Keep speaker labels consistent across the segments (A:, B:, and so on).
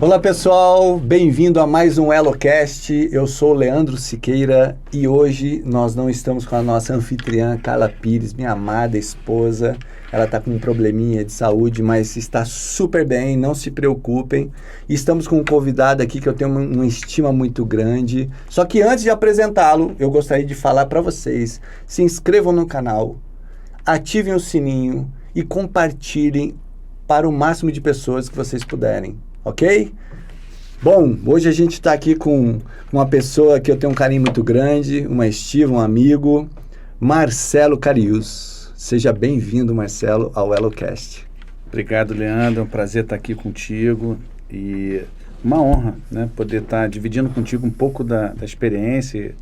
A: Olá pessoal, bem-vindo a mais um EloCast. Eu sou o Leandro Siqueira e hoje nós não estamos com a nossa anfitriã Carla Pires, minha amada esposa. Ela está com um probleminha de saúde, mas está super bem, não se preocupem. E estamos com um convidado aqui que eu tenho uma estima muito grande. Só que antes de apresentá-lo, eu gostaria de falar para vocês, se inscrevam no canal, ativem o sininho e compartilhem para o máximo de pessoas que vocês puderem. Ok? Bom, hoje a gente está aqui com uma pessoa que eu tenho um carinho muito grande, uma estiva, um amigo, Marcelo Carius. Seja bem-vindo, Marcelo, ao EloCast.
B: Obrigado, Leandro. É um prazer estar aqui contigo e uma honra, né, poder estar dividindo contigo um pouco da experiência,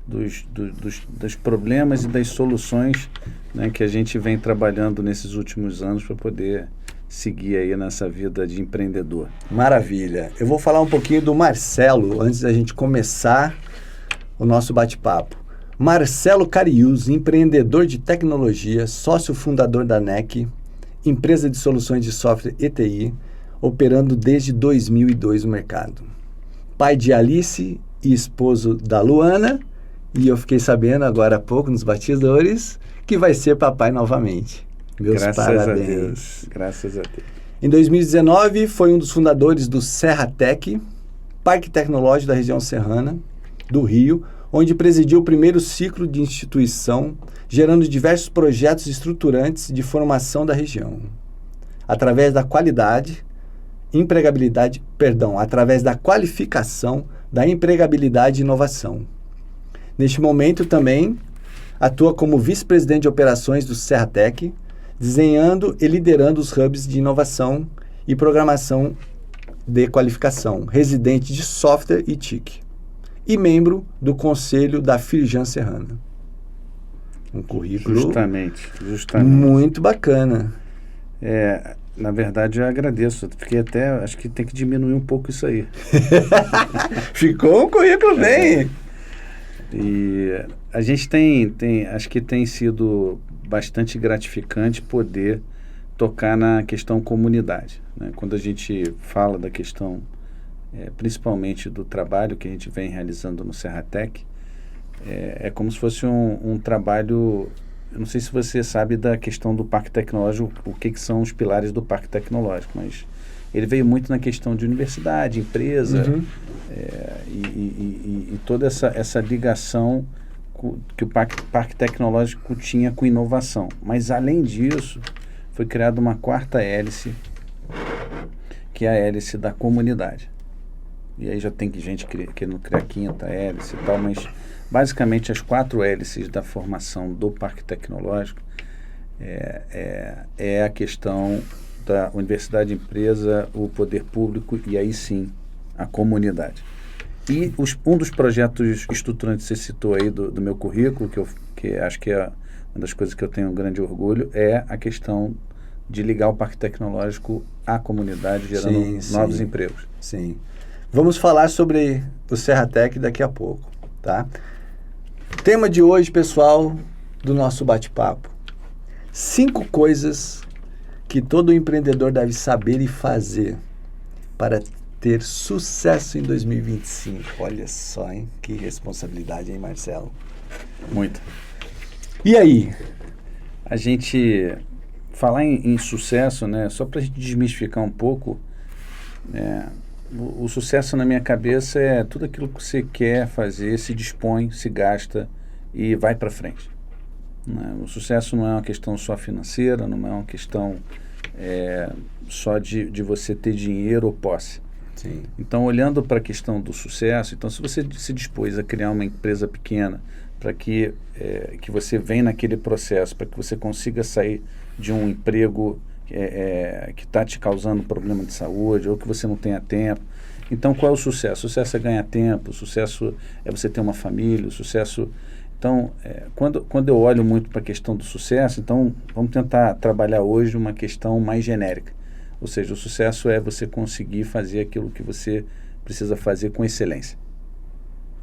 B: dos problemas e das soluções, né, que a gente vem trabalhando nesses últimos anos para poder seguir aí nessa vida de empreendedor.
A: Maravilha. Eu vou falar um pouquinho do Marcelo antes da gente começar o nosso bate-papo. Marcelo Carius, empreendedor de tecnologia, sócio fundador da NEC, empresa de soluções de software ETI, operando desde 2002 no mercado. Pai de Alice e esposo da Luana, e eu fiquei sabendo agora há pouco nos bastidores que vai ser papai novamente. Meus parabéns.
B: Graças a Deus.
A: Em 2019, foi um dos fundadores do Serratec, Parque Tecnológico da região serrana do Rio, onde presidiu o primeiro ciclo de instituição, gerando diversos projetos estruturantes de formação da região. Através da qualificação, da empregabilidade e inovação. Neste momento também atua como vice-presidente de operações do Serratec, desenhando e liderando os hubs de inovação e programação de qualificação, residente de software e TIC, e membro do conselho da Firjan Serrana. Um currículo
B: Justamente.
A: muito bacana.
B: Na verdade, eu agradeço. Fiquei até, acho que tem que diminuir um pouco isso aí.
A: Ficou um currículo bem.
B: E a gente acho que tem sido bastante gratificante poder tocar na questão comunidade, né? Quando a gente fala da questão, principalmente do trabalho que a gente vem realizando no Serratec, é como se fosse um trabalho. Eu não sei se você sabe da questão do Parque Tecnológico, o que são os pilares do Parque Tecnológico, mas ele veio muito na questão de universidade, empresa, e toda essa ligação que o Parque Tecnológico tinha com inovação. Mas, além disso, foi criada uma quarta hélice, que é a hélice da comunidade. E aí já tem gente querendo criar quinta hélice e tal, mas, basicamente, as 4 hélices da formação do Parque Tecnológico é a questão da universidade, empresa, o poder público e, aí sim, a comunidade. E um dos projetos estruturantes que você citou aí do meu currículo, que acho que é uma das coisas que eu tenho um grande orgulho, é a questão de ligar o Parque Tecnológico à comunidade, gerando novos empregos.
A: Sim. Vamos falar sobre o Serratec daqui a pouco, tá? Tema de hoje, pessoal, do nosso bate-papo. 5 coisas que todo empreendedor deve saber e fazer para ter sucesso em 2025. Olha só, hein? Que responsabilidade, hein, Marcelo?
B: Muito.
A: E aí?
B: A gente falar em sucesso, né? Só para a gente desmistificar um pouco, o sucesso na minha cabeça é tudo aquilo que você quer fazer, se dispõe, se gasta e vai para frente. Né? O sucesso não é uma questão só financeira, não é uma questão só de você ter dinheiro ou posse.
A: Sim.
B: Então, olhando para a questão do sucesso, então, se você se dispôs a criar uma empresa pequena para que você venha naquele processo, para que você consiga sair de um emprego que está te causando problema de saúde ou que você não tenha tempo. Então, qual é o sucesso? O sucesso é ganhar tempo, o sucesso é você ter uma família, o sucesso... Então, quando eu olho muito para a questão do sucesso, então vamos tentar trabalhar hoje uma questão mais genérica. Ou seja, o sucesso é você conseguir fazer aquilo que você precisa fazer com excelência.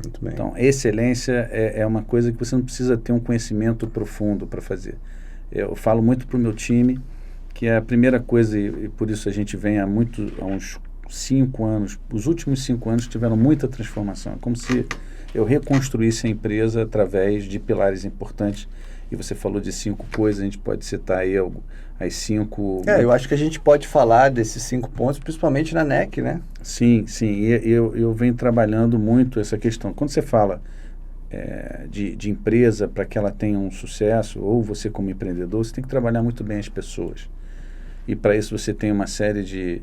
A: Muito bem.
B: Então, excelência é uma coisa que você não precisa ter um conhecimento profundo para fazer. Eu falo muito para o meu time que a primeira coisa, e por isso a gente vem há uns 5 anos, os últimos 5 anos tiveram muita transformação. É como se eu reconstruísse a empresa através de pilares importantes. E você falou de 5 coisas, a gente pode citar aí as 5...
A: eu acho que a gente pode falar desses 5 pontos, principalmente na NEC, né?
B: Sim. E eu venho trabalhando muito essa questão. Quando você fala de empresa para que ela tenha um sucesso, ou você como empreendedor, você tem que trabalhar muito bem as pessoas. E para isso você tem uma série de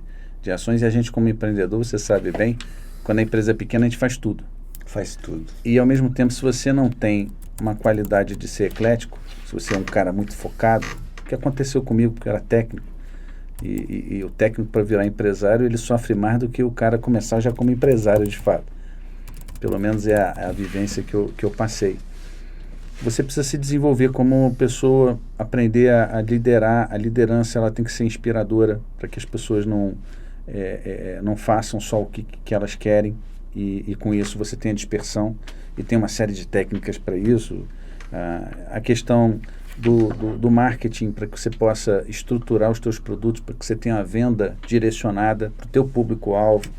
B: ações, e a gente como empreendedor, você sabe bem, quando a empresa é pequena a gente faz tudo.
A: Faz tudo.
B: E ao mesmo tempo, se você não tem uma qualidade de ser eclético, se você é um cara muito focado, o que aconteceu comigo, porque eu era técnico, e o técnico para virar empresário, ele sofre mais do que o cara começar já como empresário de fato. Pelo menos é a vivência que eu passei. Você precisa se desenvolver como pessoa, aprender a liderar. A liderança ela tem que ser inspiradora para que as pessoas não façam só o que elas querem, e com isso você tem a dispersão, e tem uma série de técnicas para isso. A questão do marketing, para que você possa estruturar os teus produtos, para que você tenha a venda direcionada para o teu público-alvo.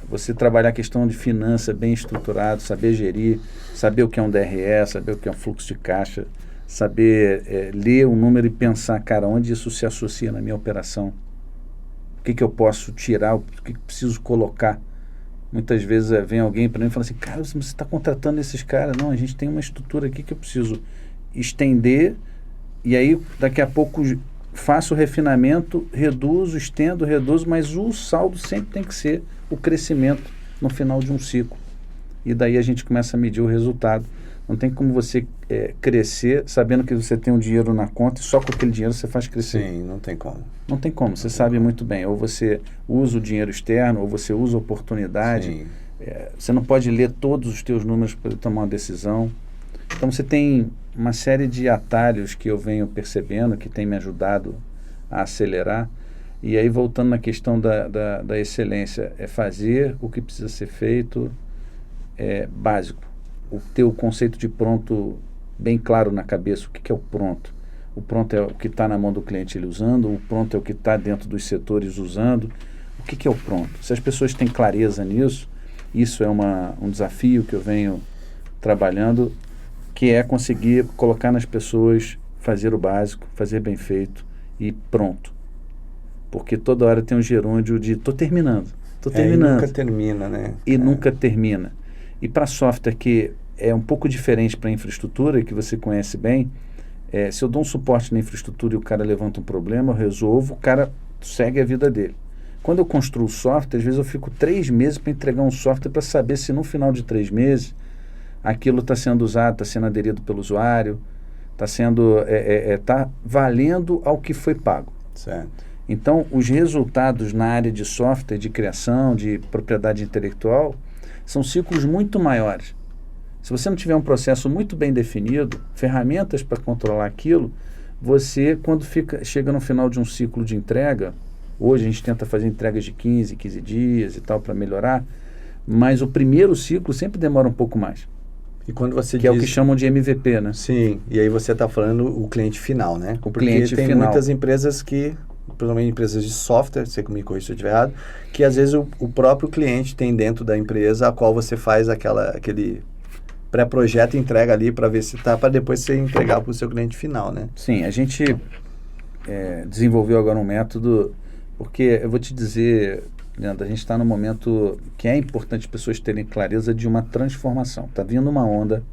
B: Você trabalhar a questão de finança bem estruturado, saber gerir, saber o que é um DRE, saber o que é um fluxo de caixa, saber ler o número e pensar, cara, onde isso se associa na minha operação? O que eu posso tirar, o que preciso colocar? Muitas vezes vem alguém para mim e fala assim, cara, você está contratando esses caras. Não, a gente tem uma estrutura aqui que eu preciso estender, e aí daqui a pouco faço o refinamento, reduzo, estendo, reduzo, mas o saldo sempre tem que ser o crescimento no final de um ciclo. E daí a gente começa a medir o resultado. Não tem como você crescer sabendo que você tem um dinheiro na conta e só com aquele dinheiro você faz crescer.
A: Sim, não tem como.
B: Não tem como, você sabe muito bem. Ou você usa o dinheiro externo, ou você usa a oportunidade. Você não pode ler todos os teus números para tomar uma decisão. Então você tem uma série de atalhos que eu venho percebendo, que tem me ajudado a acelerar. E aí, voltando na questão da excelência, é fazer o que precisa ser feito, básico. Ter o conceito de pronto bem claro na cabeça. O que é o pronto? O pronto é o que está na mão do cliente ele usando, o pronto é o que está dentro dos setores usando. O que é o pronto? Se as pessoas têm clareza nisso, isso é um desafio que eu venho trabalhando, que é conseguir colocar nas pessoas, fazer o básico, fazer bem feito e pronto. Porque toda hora tem um gerúndio de estou terminando.
A: E nunca termina, né?
B: Nunca termina. E para software, que é um pouco diferente para infraestrutura, que você conhece bem, se eu dou um suporte na infraestrutura e o cara levanta um problema, eu resolvo, o cara segue a vida dele. Quando eu construo software, às vezes eu fico 3 meses para entregar um software para saber se no final de 3 meses aquilo está sendo usado, está sendo aderido pelo usuário, está valendo ao que foi pago.
A: Certo.
B: Então, os resultados na área de software, de criação, de propriedade intelectual, são ciclos muito maiores. Se você não tiver um processo muito bem definido, ferramentas para controlar aquilo, você, quando chega no final de um ciclo de entrega, hoje a gente tenta fazer entregas de 15 dias e tal para melhorar, mas o primeiro ciclo sempre demora um pouco mais.
A: E quando você
B: é o que chamam de MVP, né?
A: Sim, e aí você está falando o cliente final, né?
B: O cliente
A: tem
B: final.
A: Muitas empresas que, principalmente empresas de software, você me corrija se eu estiver errado, que às vezes o próprio cliente tem dentro da empresa a qual você faz aquele pré-projeto e entrega ali para ver se está, para depois você entregar para o seu cliente final, né?
B: Sim, a gente desenvolveu agora um método, porque eu vou te dizer, Leandro, a gente está num momento que é importante as pessoas terem clareza de uma transformação. Está vindo uma onda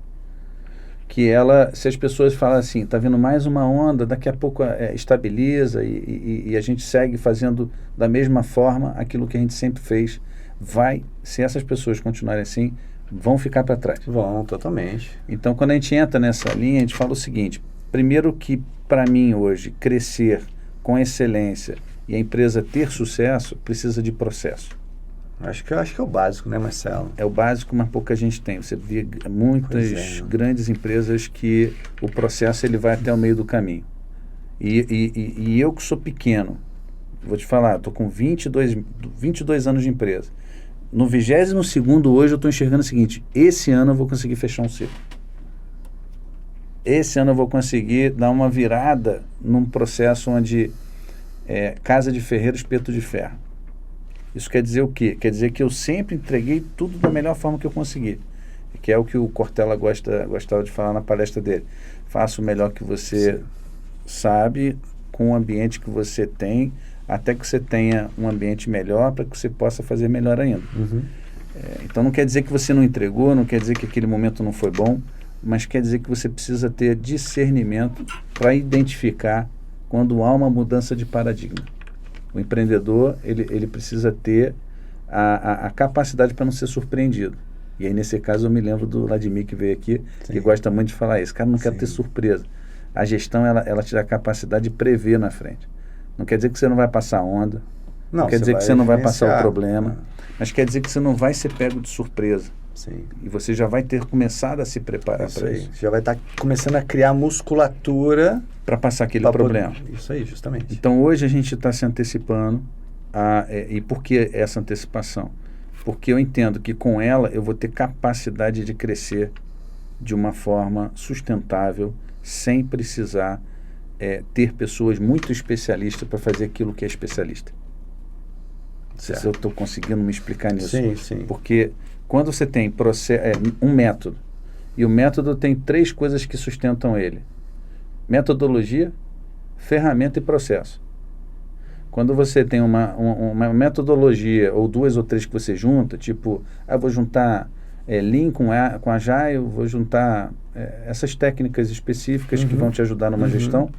B: que se as pessoas falam assim, está vindo mais uma onda, daqui a pouco estabiliza e a gente segue fazendo da mesma forma aquilo que a gente sempre fez. Se essas pessoas continuarem assim, vão ficar para trás.
A: Vão, totalmente.
B: Então, quando a gente entra nessa linha, a gente fala o seguinte, primeiro que, para mim hoje, crescer com excelência e a empresa ter sucesso, precisa de processo.
A: Acho que é o básico, né, Marcelo?
B: É o básico, mas pouca gente tem. Você vê muitas grandes empresas que o processo ele vai até o meio do caminho. E eu que sou pequeno, vou te falar, estou com 22 anos de empresa. No 22º hoje eu estou enxergando o seguinte, esse ano eu vou conseguir fechar um ciclo. Esse ano eu vou conseguir dar uma virada num processo onde casa de ferreiro, espeto de ferro. Isso quer dizer o quê? Quer dizer que eu sempre entreguei tudo da melhor forma que eu consegui. Que é o que o Cortella gostava de falar na palestra dele. Faça o melhor que você sabe, com o ambiente que você tem, até que você tenha um ambiente melhor para que você possa fazer melhor ainda. Então não quer dizer que você não entregou, não quer dizer que aquele momento não foi bom, mas quer dizer que você precisa ter discernimento para identificar quando há uma mudança de paradigma. O empreendedor, ele precisa ter a capacidade para não ser surpreendido. E aí, nesse caso, eu me lembro do Vladimir, que veio aqui, que gosta muito de falar isso. Cara, não quer ter surpresa. A gestão, ela te dá a capacidade de prever na frente. Não quer dizer que você não vai passar onda, não quer dizer que você não vai passar o problema, mas quer dizer que você não vai ser pego de surpresa.
A: Sim.
B: E você já vai ter começado a se preparar para isso.
A: Já vai estar começando a criar musculatura
B: para passar aquele problema.
A: Isso aí, justamente.
B: Então, hoje a gente está se antecipando. E por que essa antecipação? Porque eu entendo que com ela eu vou ter capacidade de crescer de uma forma sustentável, sem precisar ter pessoas muito especialistas para fazer aquilo que é especialista. Não sei se eu estou conseguindo me explicar nisso.
A: Sim.
B: Porque quando você tem um método, e o método tem 3 coisas que sustentam ele: metodologia, ferramenta e processo. Quando você tem uma metodologia, ou 2 ou 3 que você junta, tipo, vou juntar Lean com Agile, vou juntar essas técnicas específicas que vão te ajudar numa gestão,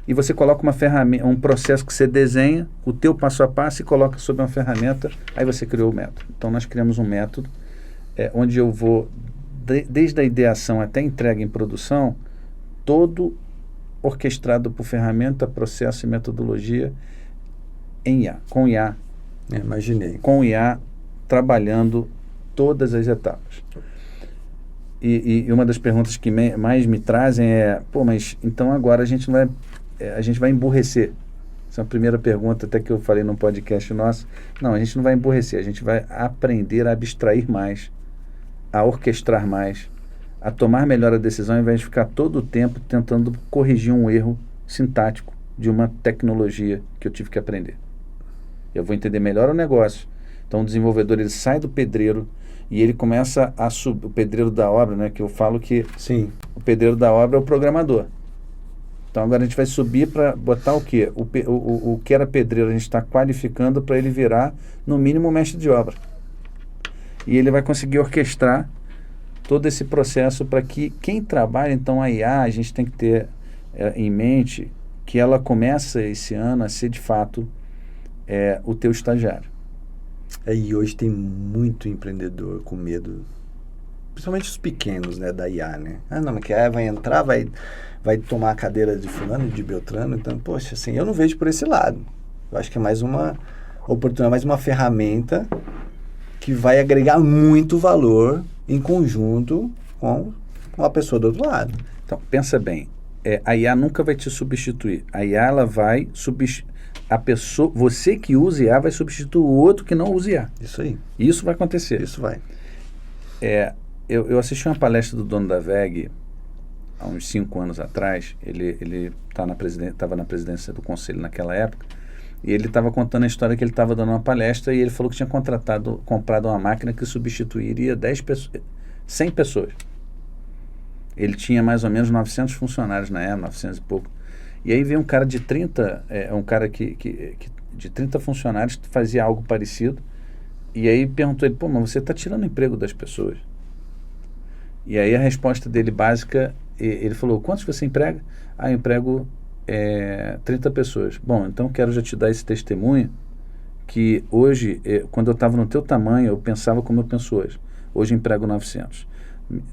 B: e você coloca uma ferramenta, um processo que você desenha, o teu passo a passo, e coloca sobre uma ferramenta, aí você criou o método. Então, nós criamos um método onde eu vou, desde a ideação até a entrega em produção, todo orquestrado por ferramenta, processo e metodologia em IA, com IA.
A: Imaginei.
B: Com IA, trabalhando todas as etapas. E uma das perguntas que mais me trazem mas então agora a gente vai emburrecer. Essa é a primeira pergunta até que eu falei num podcast nosso. Não, a gente não vai emburrecer, a gente vai aprender a abstrair mais, a orquestrar mais, a tomar melhor a decisão, ao invés de ficar todo o tempo tentando corrigir um erro sintático de uma tecnologia que eu tive que aprender. Eu vou entender melhor o negócio. Então o desenvolvedor, ele sai do pedreiro e ele começa a subir, o pedreiro da obra, né, que eu falo que o pedreiro da obra é o programador. Então agora a gente vai subir para botar o quê? O que era pedreiro, a gente está qualificando para ele virar, no mínimo, mestre de obra. E ele vai conseguir orquestrar todo esse processo para que quem trabalha, então, a IA, a gente tem que ter em mente que ela começa esse ano a ser, de fato, o teu estagiário.
A: E hoje tem muito empreendedor com medo, principalmente os pequenos, né, da IA, né? Não, mas que a IA vai entrar, vai tomar a cadeira de fulano, de Beltrano. Então, poxa, assim, eu não vejo por esse lado. Eu acho que é mais uma oportunidade, mais uma ferramenta que vai agregar muito valor em conjunto com a pessoa do outro lado.
B: Então, pensa bem, a IA nunca vai te substituir. A IA, ela vai substituir. Você que usa IA vai substituir o outro que não usa IA.
A: Isso aí.
B: Isso vai acontecer.
A: Isso vai.
B: Eu assisti uma palestra do dono da VEG há uns 5 anos atrás. Ele estava na presidência do conselho naquela época, e ele estava contando a história que ele estava dando uma palestra, e ele falou que tinha comprado uma máquina que substituiria 100 pessoas. Ele tinha mais ou menos 900 funcionários na época, 900 e pouco. E aí veio um cara de 30, um cara de 30 funcionários que fazia algo parecido, e aí perguntou ele, mas você está tirando o emprego das pessoas? E aí a resposta dele básica, ele falou, quantos você emprega? Eu emprego 30 pessoas. Bom, então quero já te dar esse testemunho, que hoje, quando eu estava no teu tamanho, eu pensava como eu penso hoje. Hoje eu emprego 900.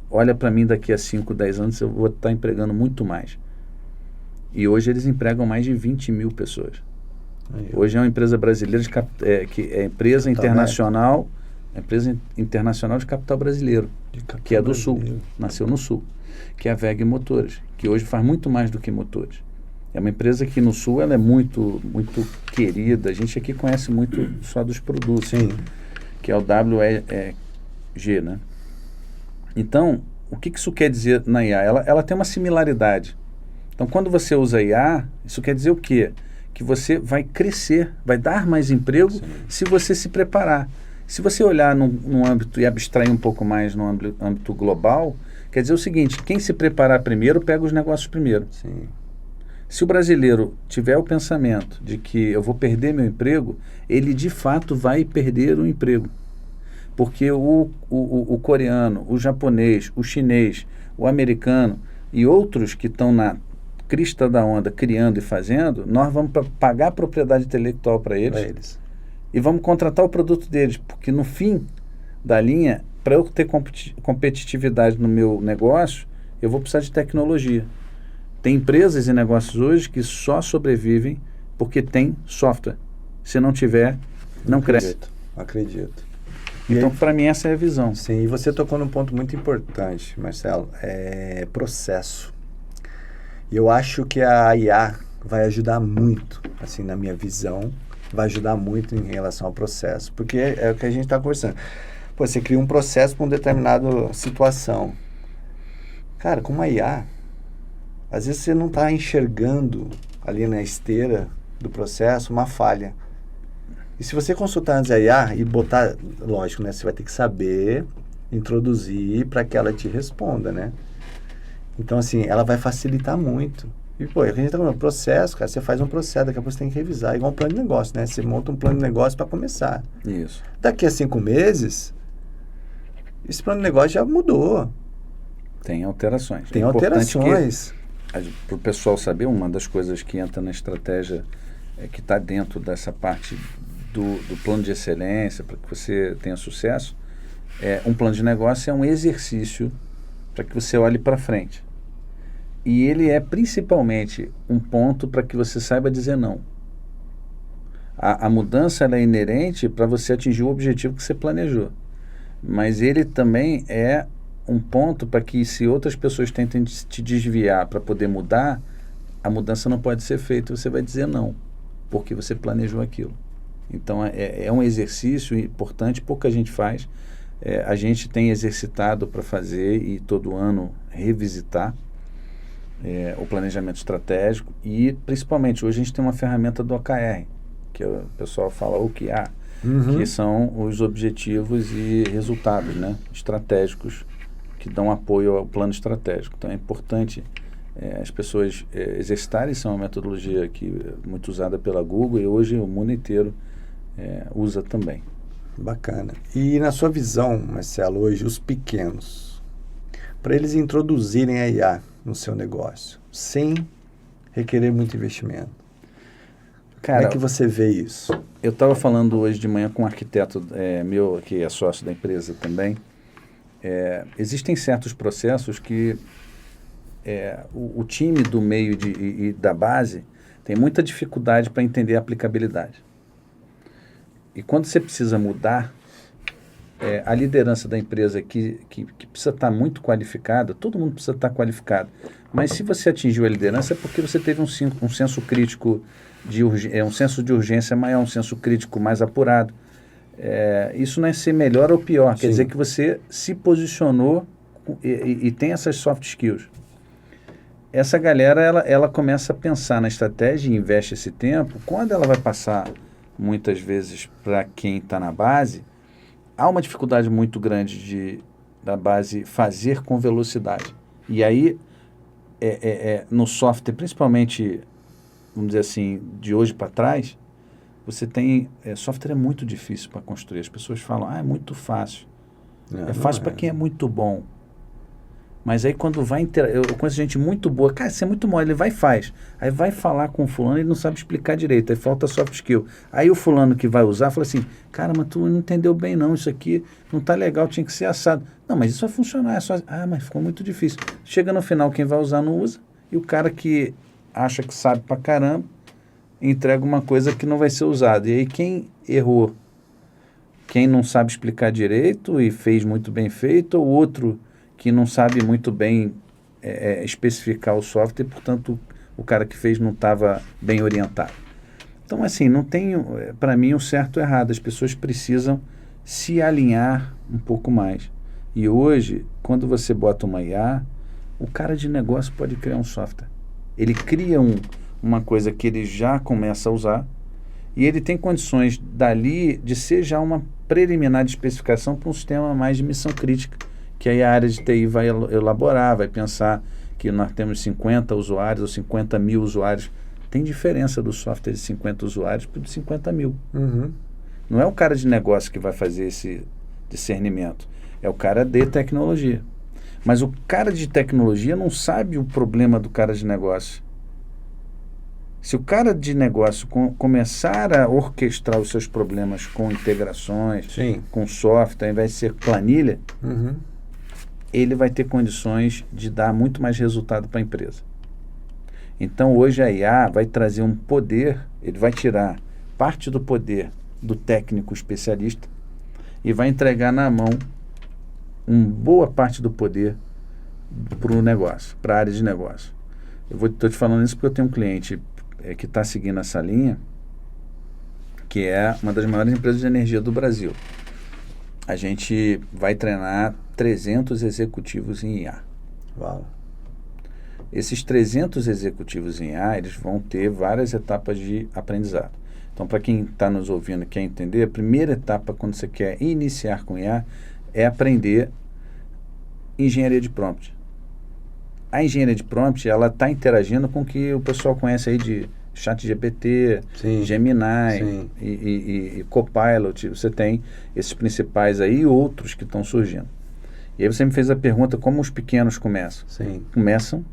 B: Olha para mim, daqui a 5, 10 anos eu vou estar empregando muito mais. E hoje eles empregam mais de 20 mil pessoas. Hoje é uma empresa brasileira, que é empresa internacional, empresa internacional de capital brasileiro, que é do Sul, nasceu no Sul, que é a VEG Motores, que hoje faz muito mais do que motores. É uma empresa que no Sul ela é muito, muito querida. A gente aqui conhece muito só dos produtos, que é o WEG, né? Então, o que isso quer dizer na IA? Ela tem uma similaridade. Então, quando você usa IA, isso quer dizer o quê? que você vai crescer, vai dar mais emprego se você se preparar. Se você olhar num âmbito e abstrair um pouco mais no âmbito global, quer dizer o seguinte, quem se preparar primeiro, pega os negócios primeiro.
A: Sim.
B: Se o brasileiro tiver o pensamento de que eu vou perder meu emprego, ele de fato vai perder o emprego. Porque o coreano, o japonês, o chinês, o americano e outros que estão na crista da onda criando e fazendo, nós vamos pagar a propriedade intelectual para eles e vamos contratar o produto deles, porque no fim da linha, para eu ter competitividade no meu negócio, eu vou precisar de tecnologia. Tem empresas e negócios hoje que só sobrevivem porque tem software. Se não tiver, não cresce.
A: Acredito.
B: Então, para mim, essa é a visão.
A: Sim, e você tocou num ponto muito importante, Marcelo, é processo. E eu acho que a IA vai ajudar muito, assim, na minha visão, vai ajudar muito em relação ao processo. Porque é o que a gente está conversando. Pô, você cria um processo para uma determinada situação. Cara, com uma IA, às vezes você não está enxergando ali na esteira do processo uma falha. E se você consultar antes a IA e botar, lógico, né? Você vai ter que saber introduzir para que ela te responda, né? Então, assim, ela vai facilitar muito. E, pô, a gente tá falando, processo, cara, você faz um processo, daqui a pouco você tem que revisar, igual um plano de negócio, né? Você monta um plano de negócio para começar.
B: Isso.
A: Daqui a 5 meses, esse plano de negócio já mudou.
B: Tem alterações.
A: Tem alterações.
B: Para o pessoal saber, uma das coisas que entra na estratégia, que está dentro dessa parte do plano de excelência, para que você tenha sucesso, um plano de negócio é um exercício para que você olhe para frente. E ele é principalmente um ponto para que você saiba dizer não. A mudança ela é inerente para você atingir o objetivo que você planejou. Mas ele também é um ponto para que, se outras pessoas tentem te desviar para poder mudar, a mudança não pode ser feita, você vai dizer não, porque você planejou aquilo. Então, é um exercício importante, pouca gente faz. A gente tem exercitado para fazer e todo ano revisitar o planejamento estratégico e, principalmente, hoje a gente tem uma ferramenta do OKR, que o pessoal fala OKR, que são os objetivos e resultados, né, estratégicos que dão apoio ao plano estratégico. Então, é importante as pessoas exercitarem. Isso é uma metodologia que é muito usada pela Google e hoje o mundo inteiro usa também.
A: Bacana. E na sua visão, Marcelo, hoje os pequenos, para eles introduzirem a IA no seu negócio, sem requerer muito investimento,
B: cara,
A: como é que você vê isso?
B: Eu estava falando hoje de manhã com um arquiteto meu, que é sócio da empresa também. Existem certos processos que o time do meio e da base tem muita dificuldade para entender a aplicabilidade. E quando você precisa mudar, a liderança da empresa que precisa estar muito qualificada, todo mundo precisa estar qualificado. Mas se você atingiu a liderança é porque você teve um senso crítico, um senso de urgência maior, um senso crítico mais apurado. Isso não é ser melhor ou pior, quer dizer que você se posicionou e tem essas soft skills. Essa galera, ela começa a pensar na estratégia e investe esse tempo. Quando ela vai passar, muitas vezes, para quem está na base, há uma dificuldade muito grande da base fazer com velocidade. E aí, no software, principalmente, vamos dizer assim, de hoje para trás, você tem... software é muito difícil para construir. As pessoas falam, é muito fácil. É fácil para quem é muito bom. Mas aí quando vai... Eu conheço gente muito boa. Cara, você é muito bom. Ele vai e faz. Aí vai falar com o fulano e ele não sabe explicar direito. Aí falta soft skill. Aí o fulano que vai usar fala assim, cara, mas tu não entendeu bem não. Isso aqui não tá legal, tinha que ser assado. Não, mas isso vai funcionar. Mas ficou muito difícil. Chega no final, quem vai usar não usa. E o cara que acha que sabe pra caramba, entrega uma coisa que não vai ser usada. E aí quem errou, quem não sabe explicar direito e fez muito bem feito, ou outro que não sabe muito bem especificar o software, e, portanto, o cara que fez não estava bem orientado. Então, assim, não tem, para mim, um certo ou errado. As pessoas precisam se alinhar um pouco mais. E hoje, quando você bota uma IA, o cara de negócio pode criar um software. Ele cria uma coisa que ele já começa a usar, e ele tem condições dali de ser já uma preliminar de especificação para um sistema mais de missão crítica, que aí a área de TI vai elaborar, vai pensar que nós temos 50 usuários ou 50 mil usuários. Tem diferença do software de 50 usuários para o de 50 mil.
A: Uhum.
B: Não é o cara de negócio que vai fazer esse discernimento, é o cara de tecnologia. Mas o cara de tecnologia não sabe o problema do cara de negócio. Se o cara de negócio começar a orquestrar os seus problemas com integrações,
A: Sim.
B: com software, ao invés de ser planilha,
A: Uhum.
B: ele vai ter condições de dar muito mais resultado para a empresa. Então, hoje a IA vai trazer um poder, ele vai tirar parte do poder do técnico especialista e vai entregar na mão uma boa parte do poder para o negócio, para a área de negócio. Estou te falando isso porque eu tenho um cliente que está seguindo essa linha, que é uma das maiores empresas de energia do Brasil. A gente vai treinar 300 executivos em IA.
A: Uau.
B: Esses 300 executivos em IA, eles vão ter várias etapas de aprendizado. Então, para quem está nos ouvindo e quer entender, a primeira etapa, quando você quer iniciar com IA, é aprender engenharia de prompt. A engenharia de prompt, ela está interagindo com o que o pessoal conhece aí de ChatGPT, Gemini e Copilot. Você tem esses principais aí e outros que estão surgindo. E aí você me fez a pergunta, como os pequenos começam?
A: Sim.
B: Começam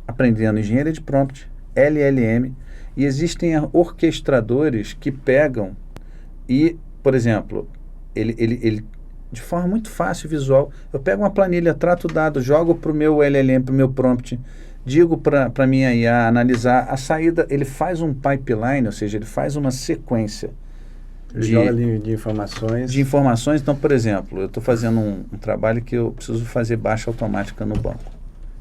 B: aprendendo engenharia de prompt, LLM, e existem orquestradores que pegam e, por exemplo, ele de forma muito fácil e visual, eu pego uma planilha, trato o dado, jogo para o meu LLM, para o meu prompt, digo para a minha IA analisar a saída, ele faz um pipeline, ou seja, ele faz uma sequência
A: de informações.
B: De informações. Então, por exemplo, eu estou fazendo um trabalho que eu preciso fazer baixa automática no banco.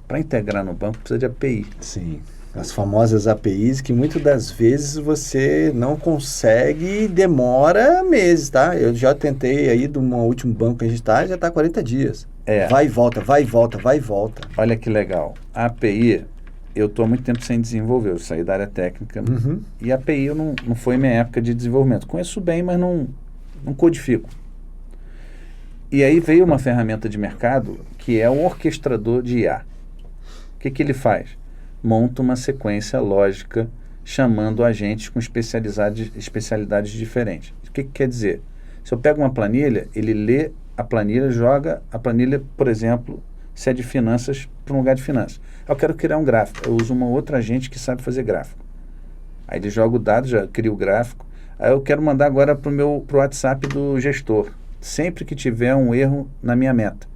B: Para integrar no banco, precisa de API.
A: Sim. As famosas APIs que muitas das vezes você não consegue e demora meses, tá? Eu já tentei aí do último banco que a gente está, já está 40 dias. Vai e volta, vai e volta, vai e volta.
B: Olha que legal. A API, eu estou há muito tempo sem desenvolver, eu saí da área técnica.
A: Uhum.
B: E a API não foi minha época de desenvolvimento. Conheço bem, mas não codifico. E aí veio uma ferramenta de mercado que é um orquestrador de IA. O que ele faz? Monta uma sequência lógica chamando agentes com especialidades diferentes. O que quer dizer? Se eu pego uma planilha, ele lê a planilha, joga a planilha, por exemplo, se é de finanças, para um lugar de finanças. Eu quero criar um gráfico, eu uso uma outra agente que sabe fazer gráfico. Aí ele joga o dado, já cria o gráfico. Aí eu quero mandar agora para o WhatsApp do gestor, sempre que tiver um erro na minha meta,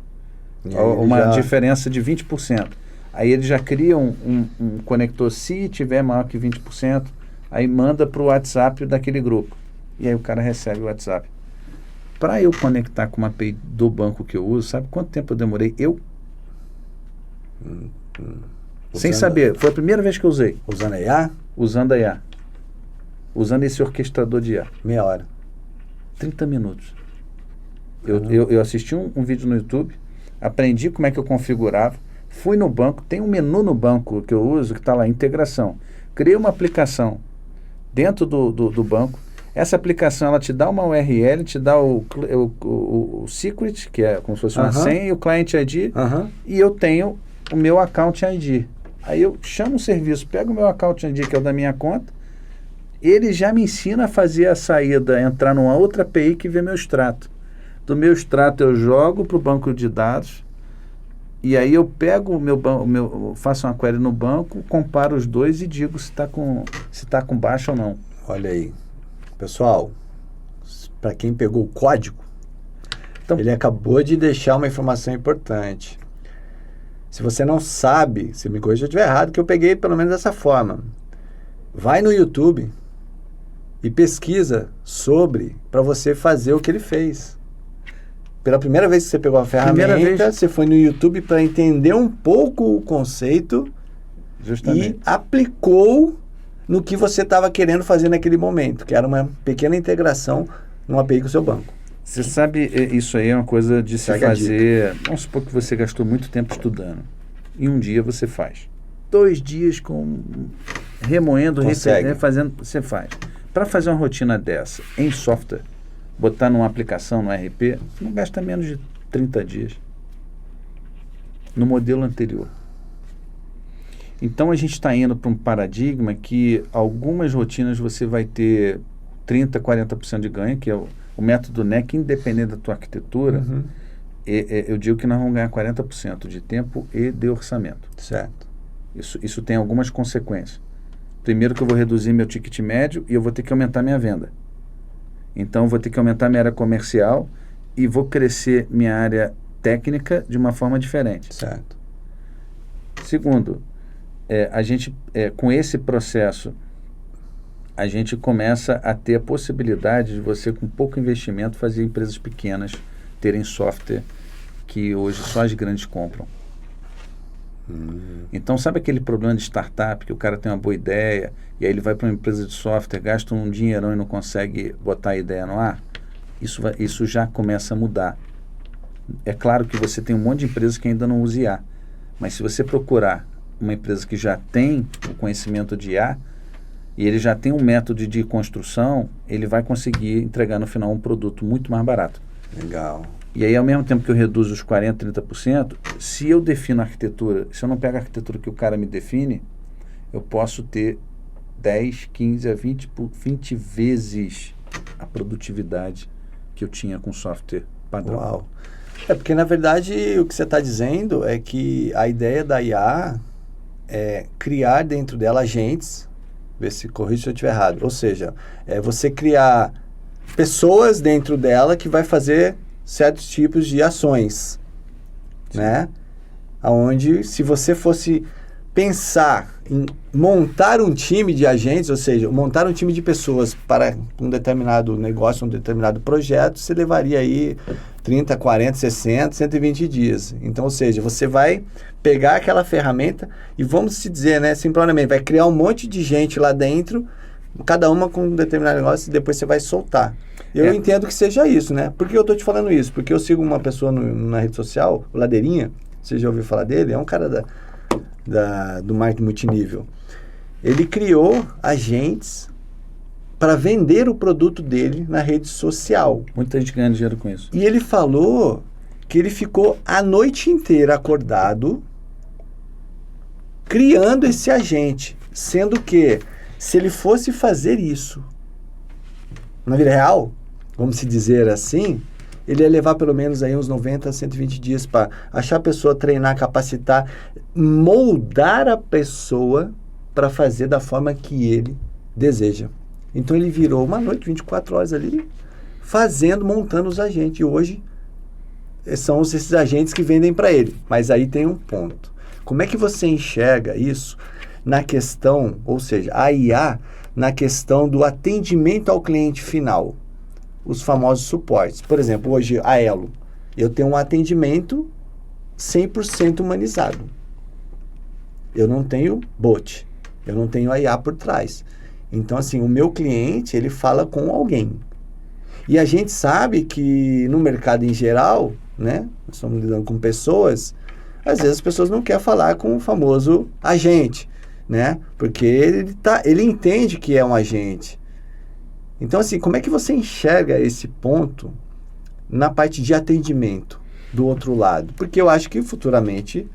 B: uma diferença de 20%. Aí ele já cria um conector, se tiver maior que 20%, aí manda para o WhatsApp daquele grupo. E aí o cara recebe o WhatsApp. Para eu conectar com uma API do banco que eu uso, sabe quanto tempo eu demorei? Sem saber. Foi a primeira vez que eu usei.
A: Usando a IA?
B: Usando a IA. Usando esse orquestrador de IA.
A: Meia hora.
B: 30 minutos. Eu assisti um vídeo no YouTube, aprendi como é que eu configurava, fui no banco, tem um menu no banco que eu uso que está lá, integração. Criei uma aplicação dentro do banco. Essa aplicação, ela te dá uma URL, te dá o secret, que é como se fosse uma senha, e o client ID, e eu tenho o meu account ID. Aí eu chamo o serviço, pego o meu account ID, que é o da minha conta, ele já me ensina a fazer a saída, entrar numa outra API que vê meu extrato. Do meu extrato eu jogo para o banco de dados, e aí eu pego faço uma query no banco, comparo os dois e digo se está com baixa ou não.
A: Olha aí. Pessoal, para quem pegou o código, então, ele acabou de deixar uma informação importante. Se você não sabe, se me corrija se eu estiver errado, que eu peguei pelo menos dessa forma. Vai no YouTube e pesquisa para você fazer o que ele fez. Pela primeira vez que você pegou a ferramenta, você foi no YouTube para entender um pouco o conceito.
B: Justamente.
A: E aplicou no que você estava querendo fazer naquele momento, que era uma pequena integração numa API com o seu banco.
B: Você sabe, isso aí é uma coisa de se fazer. Vamos supor que você gastou muito tempo estudando. E um dia você faz. 2 dias com remoendo,
A: Consegue.
B: refazendo, você faz. Para fazer uma rotina dessa em software, botar numa aplicação, no RP, não gasta menos de 30 dias. No modelo anterior. Então a gente está indo para um paradigma que algumas rotinas você vai ter 30%, 40% de ganho, que é o método NEC, independente da tua arquitetura. Eu digo que nós vamos ganhar 40% de tempo e de orçamento.
A: Certo.
B: Isso tem algumas consequências. Primeiro que eu vou reduzir meu ticket médio e eu vou ter que aumentar minha venda. Então eu vou ter que aumentar minha área comercial e vou crescer minha área técnica de uma forma diferente.
A: Certo.
B: Segundo, a gente, com esse processo, a gente começa a ter a possibilidade de você, com pouco investimento, fazer empresas pequenas terem software que hoje só as grandes compram. Então, sabe aquele problema de startup, que o cara tem uma boa ideia, e aí ele vai para uma empresa de software, gasta um dinheirão e não consegue botar a ideia no ar? Isso já começa a mudar. É claro que você tem um monte de empresas que ainda não usam IA, mas se você procurar uma empresa que já tem o conhecimento de IA, e ele já tem um método de construção, ele vai conseguir entregar no final um produto muito mais barato.
A: Legal.
B: E aí, ao mesmo tempo que eu reduzo os 40%, 30%, se eu defino a arquitetura, se eu não pego a arquitetura que o cara me define, eu posso ter 10, 15 a 20 vezes a produtividade que eu tinha com software padrão.
A: Uau. Porque, na verdade, o que você está dizendo é que a ideia da IA é criar dentro dela agentes, vê se corrija se eu estiver errado, ou seja, é você criar pessoas dentro dela que vai fazer certos tipos de ações, né? Onde, se você fosse pensar em montar um time de agentes, ou seja, montar um time de pessoas para um determinado negócio, um determinado projeto, você levaria aí 30, 40, 60, 120 dias. Então, ou seja, você vai pegar aquela ferramenta e, vamos se dizer, né, simplesmente, vai criar um monte de gente lá dentro, cada uma com um determinado negócio, e depois você vai soltar. Eu entendo que seja isso, né? Por que eu tô te falando isso? Porque eu sigo uma pessoa na rede social, o Ladeirinha, você já ouviu falar dele? É um cara do marketing multinível. Ele criou agentes para vender o produto dele na rede social.
B: Muita gente ganha dinheiro com isso.
A: E ele falou que ele ficou a noite inteira acordado criando esse agente, sendo que se ele fosse fazer isso na vida real, vamos se dizer assim, ele ia levar pelo menos aí uns 90 a 120 dias para achar a pessoa, treinar, capacitar, moldar a pessoa para fazer da forma que ele deseja. Então ele virou uma noite, 24 horas ali, fazendo, montando os agentes. E hoje são esses agentes que vendem para ele. Mas aí tem um ponto. Como é que você enxerga isso na questão, ou seja, a IA, na questão do atendimento ao cliente final? Os famosos suportes. Por exemplo, hoje a Elo, eu tenho um atendimento 100% humanizado. Eu não tenho bot, eu não tenho a IA por trás. Então, assim, o meu cliente, ele fala com alguém. E a gente sabe que no mercado em geral, né, nós estamos lidando com pessoas, às vezes as pessoas não querem falar com o famoso agente, né, porque ele entende que é um agente. Então, assim, como é que você enxerga esse ponto na parte de atendimento do outro lado? Porque eu acho que futuramente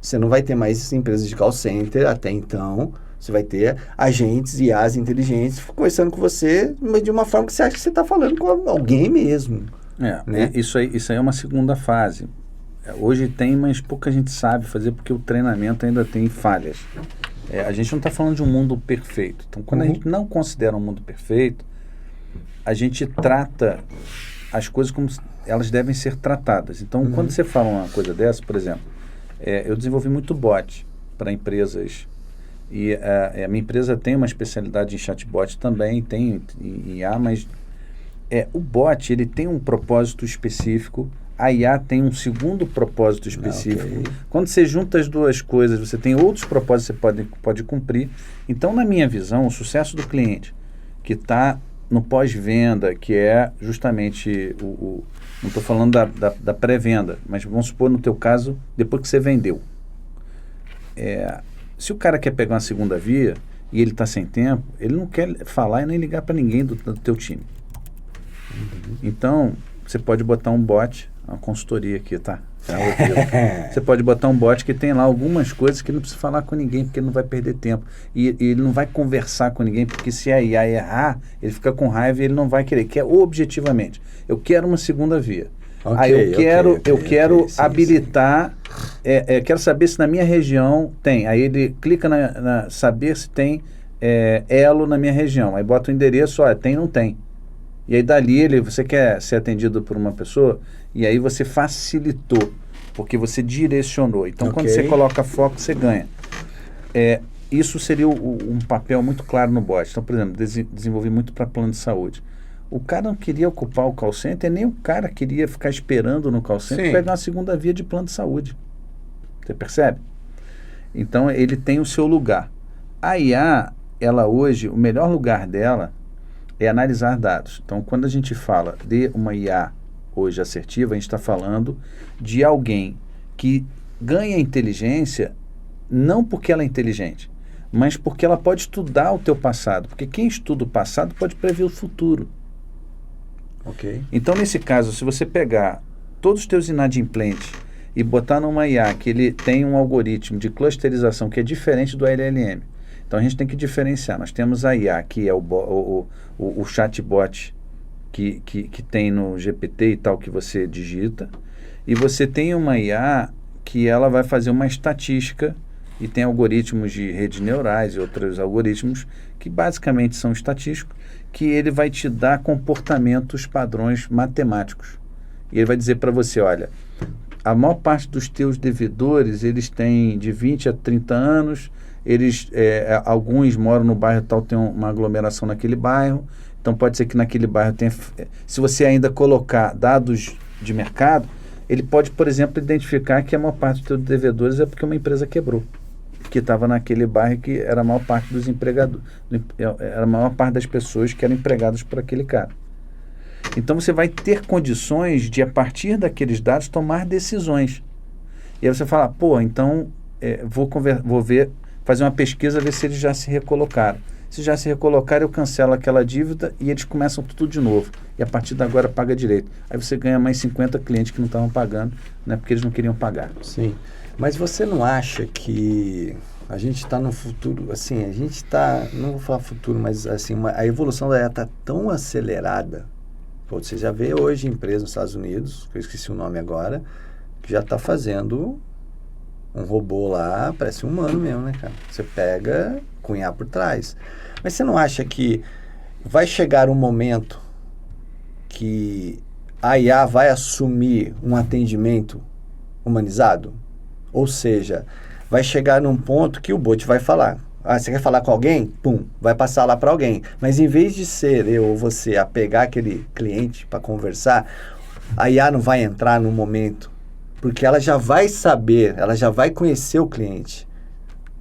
A: você não vai ter mais empresas de call center, até então você vai ter agentes e IAs inteligentes conversando com você, mas de uma forma que você acha que você está falando com alguém mesmo. Né?
B: Isso aí é uma segunda fase. Hoje tem, mas pouca gente sabe fazer porque o treinamento ainda tem falhas. A gente não está falando de um mundo perfeito. Então, quando a gente não considera um mundo perfeito, a gente trata as coisas como elas devem ser tratadas. Então, quando você fala uma coisa dessa, por exemplo, eu desenvolvi muito bot para empresas. E a minha empresa tem uma especialidade em chatbot também, tem em IA, mas o bot ele tem um propósito específico, a IA tem um segundo propósito específico. Okay. Quando você junta as duas coisas, você tem outros propósitos que você pode cumprir. Então, na minha visão, o sucesso do cliente que está no pós-venda, que é justamente não estou falando da pré-venda, mas vamos supor no teu caso, depois que você vendeu. Se o cara quer pegar uma segunda via, e ele está sem tempo, ele não quer falar e nem ligar para ninguém do teu time. Então, você pode botar um bot, uma consultoria aqui, tá? Você pode botar um bot que tem lá algumas coisas que não precisa falar com ninguém, porque ele não vai perder tempo. E ele não vai conversar com ninguém, porque se a IA errar, ele fica com raiva e ele não vai querer. Quer objetivamente. Eu quero uma segunda via. Eu quero habilitar, quero saber se na minha região tem. Aí ele clica na saber se tem elo na minha região. Aí bota o endereço, tem, não tem. E aí dali você quer ser atendido por uma pessoa, e aí você facilitou, porque você direcionou. Então quando você coloca foco, você ganha. Isso seria um papel muito claro no bot. Então, por exemplo, desenvolvi muito para plano de saúde. O cara não queria ocupar o call center, nem o cara queria ficar esperando no call center pegar uma segunda via de plano de saúde. Você percebe? Então ele tem o seu lugar. A IA, ela hoje, o melhor lugar dela é analisar dados. Então, quando a gente fala de uma IA hoje assertiva, a gente está falando de alguém que ganha inteligência não porque ela é inteligente, mas porque ela pode estudar o teu passado. Porque quem estuda o passado pode prever o futuro. Então, nesse caso, se você pegar todos os teus inadimplentes e botar numa IA que ele tem um algoritmo de clusterização que é diferente do LLM, então a gente tem que diferenciar. Nós temos a IA, que é o chatbot que tem no GPT e tal, que você digita, e você tem uma IA que ela vai fazer uma estatística, e tem algoritmos de redes neurais e outros algoritmos que basicamente são estatísticos, que ele vai te dar comportamentos padrões matemáticos. E ele vai dizer para você, olha, a maior parte dos teus devedores, eles têm de 20 a 30 anos, alguns moram no bairro tal, tem uma aglomeração naquele bairro, então pode ser que naquele bairro tenha... Se você ainda colocar dados de mercado, ele pode, por exemplo, identificar que a maior parte dos teus devedores é porque uma empresa quebrou, que estava naquele bairro, que era a maior parte dos empregadores, era a maior parte das pessoas que eram empregadas por aquele cara. Então você vai ter condições de, a partir daqueles dados, tomar decisões. E aí você fala, então vou ver, fazer uma pesquisa, ver se eles já se recolocaram. Se já se recolocaram, eu cancelo aquela dívida e eles começam tudo de novo. E a partir de agora paga direito. Aí você ganha mais 50 clientes que não estavam pagando, né, porque eles não queriam pagar.
A: Sim. Mas você não acha que a gente está no futuro, assim, a gente está, não vou falar futuro, mas assim, a evolução da IA está tão acelerada. Pô, você já vê hoje empresas nos Estados Unidos, que eu esqueci o nome agora, que já está fazendo um robô lá, parece um humano mesmo, né, cara? Você pega com IA por trás. Mas você não acha que vai chegar um momento que a IA vai assumir um atendimento humanizado? Ou seja, vai chegar num ponto que o bot vai falar. Você quer falar com alguém? Pum, vai passar lá para alguém. Mas em vez de ser eu ou você a pegar aquele cliente para conversar, a IA não vai entrar no momento, porque ela já vai saber, ela já vai conhecer o cliente.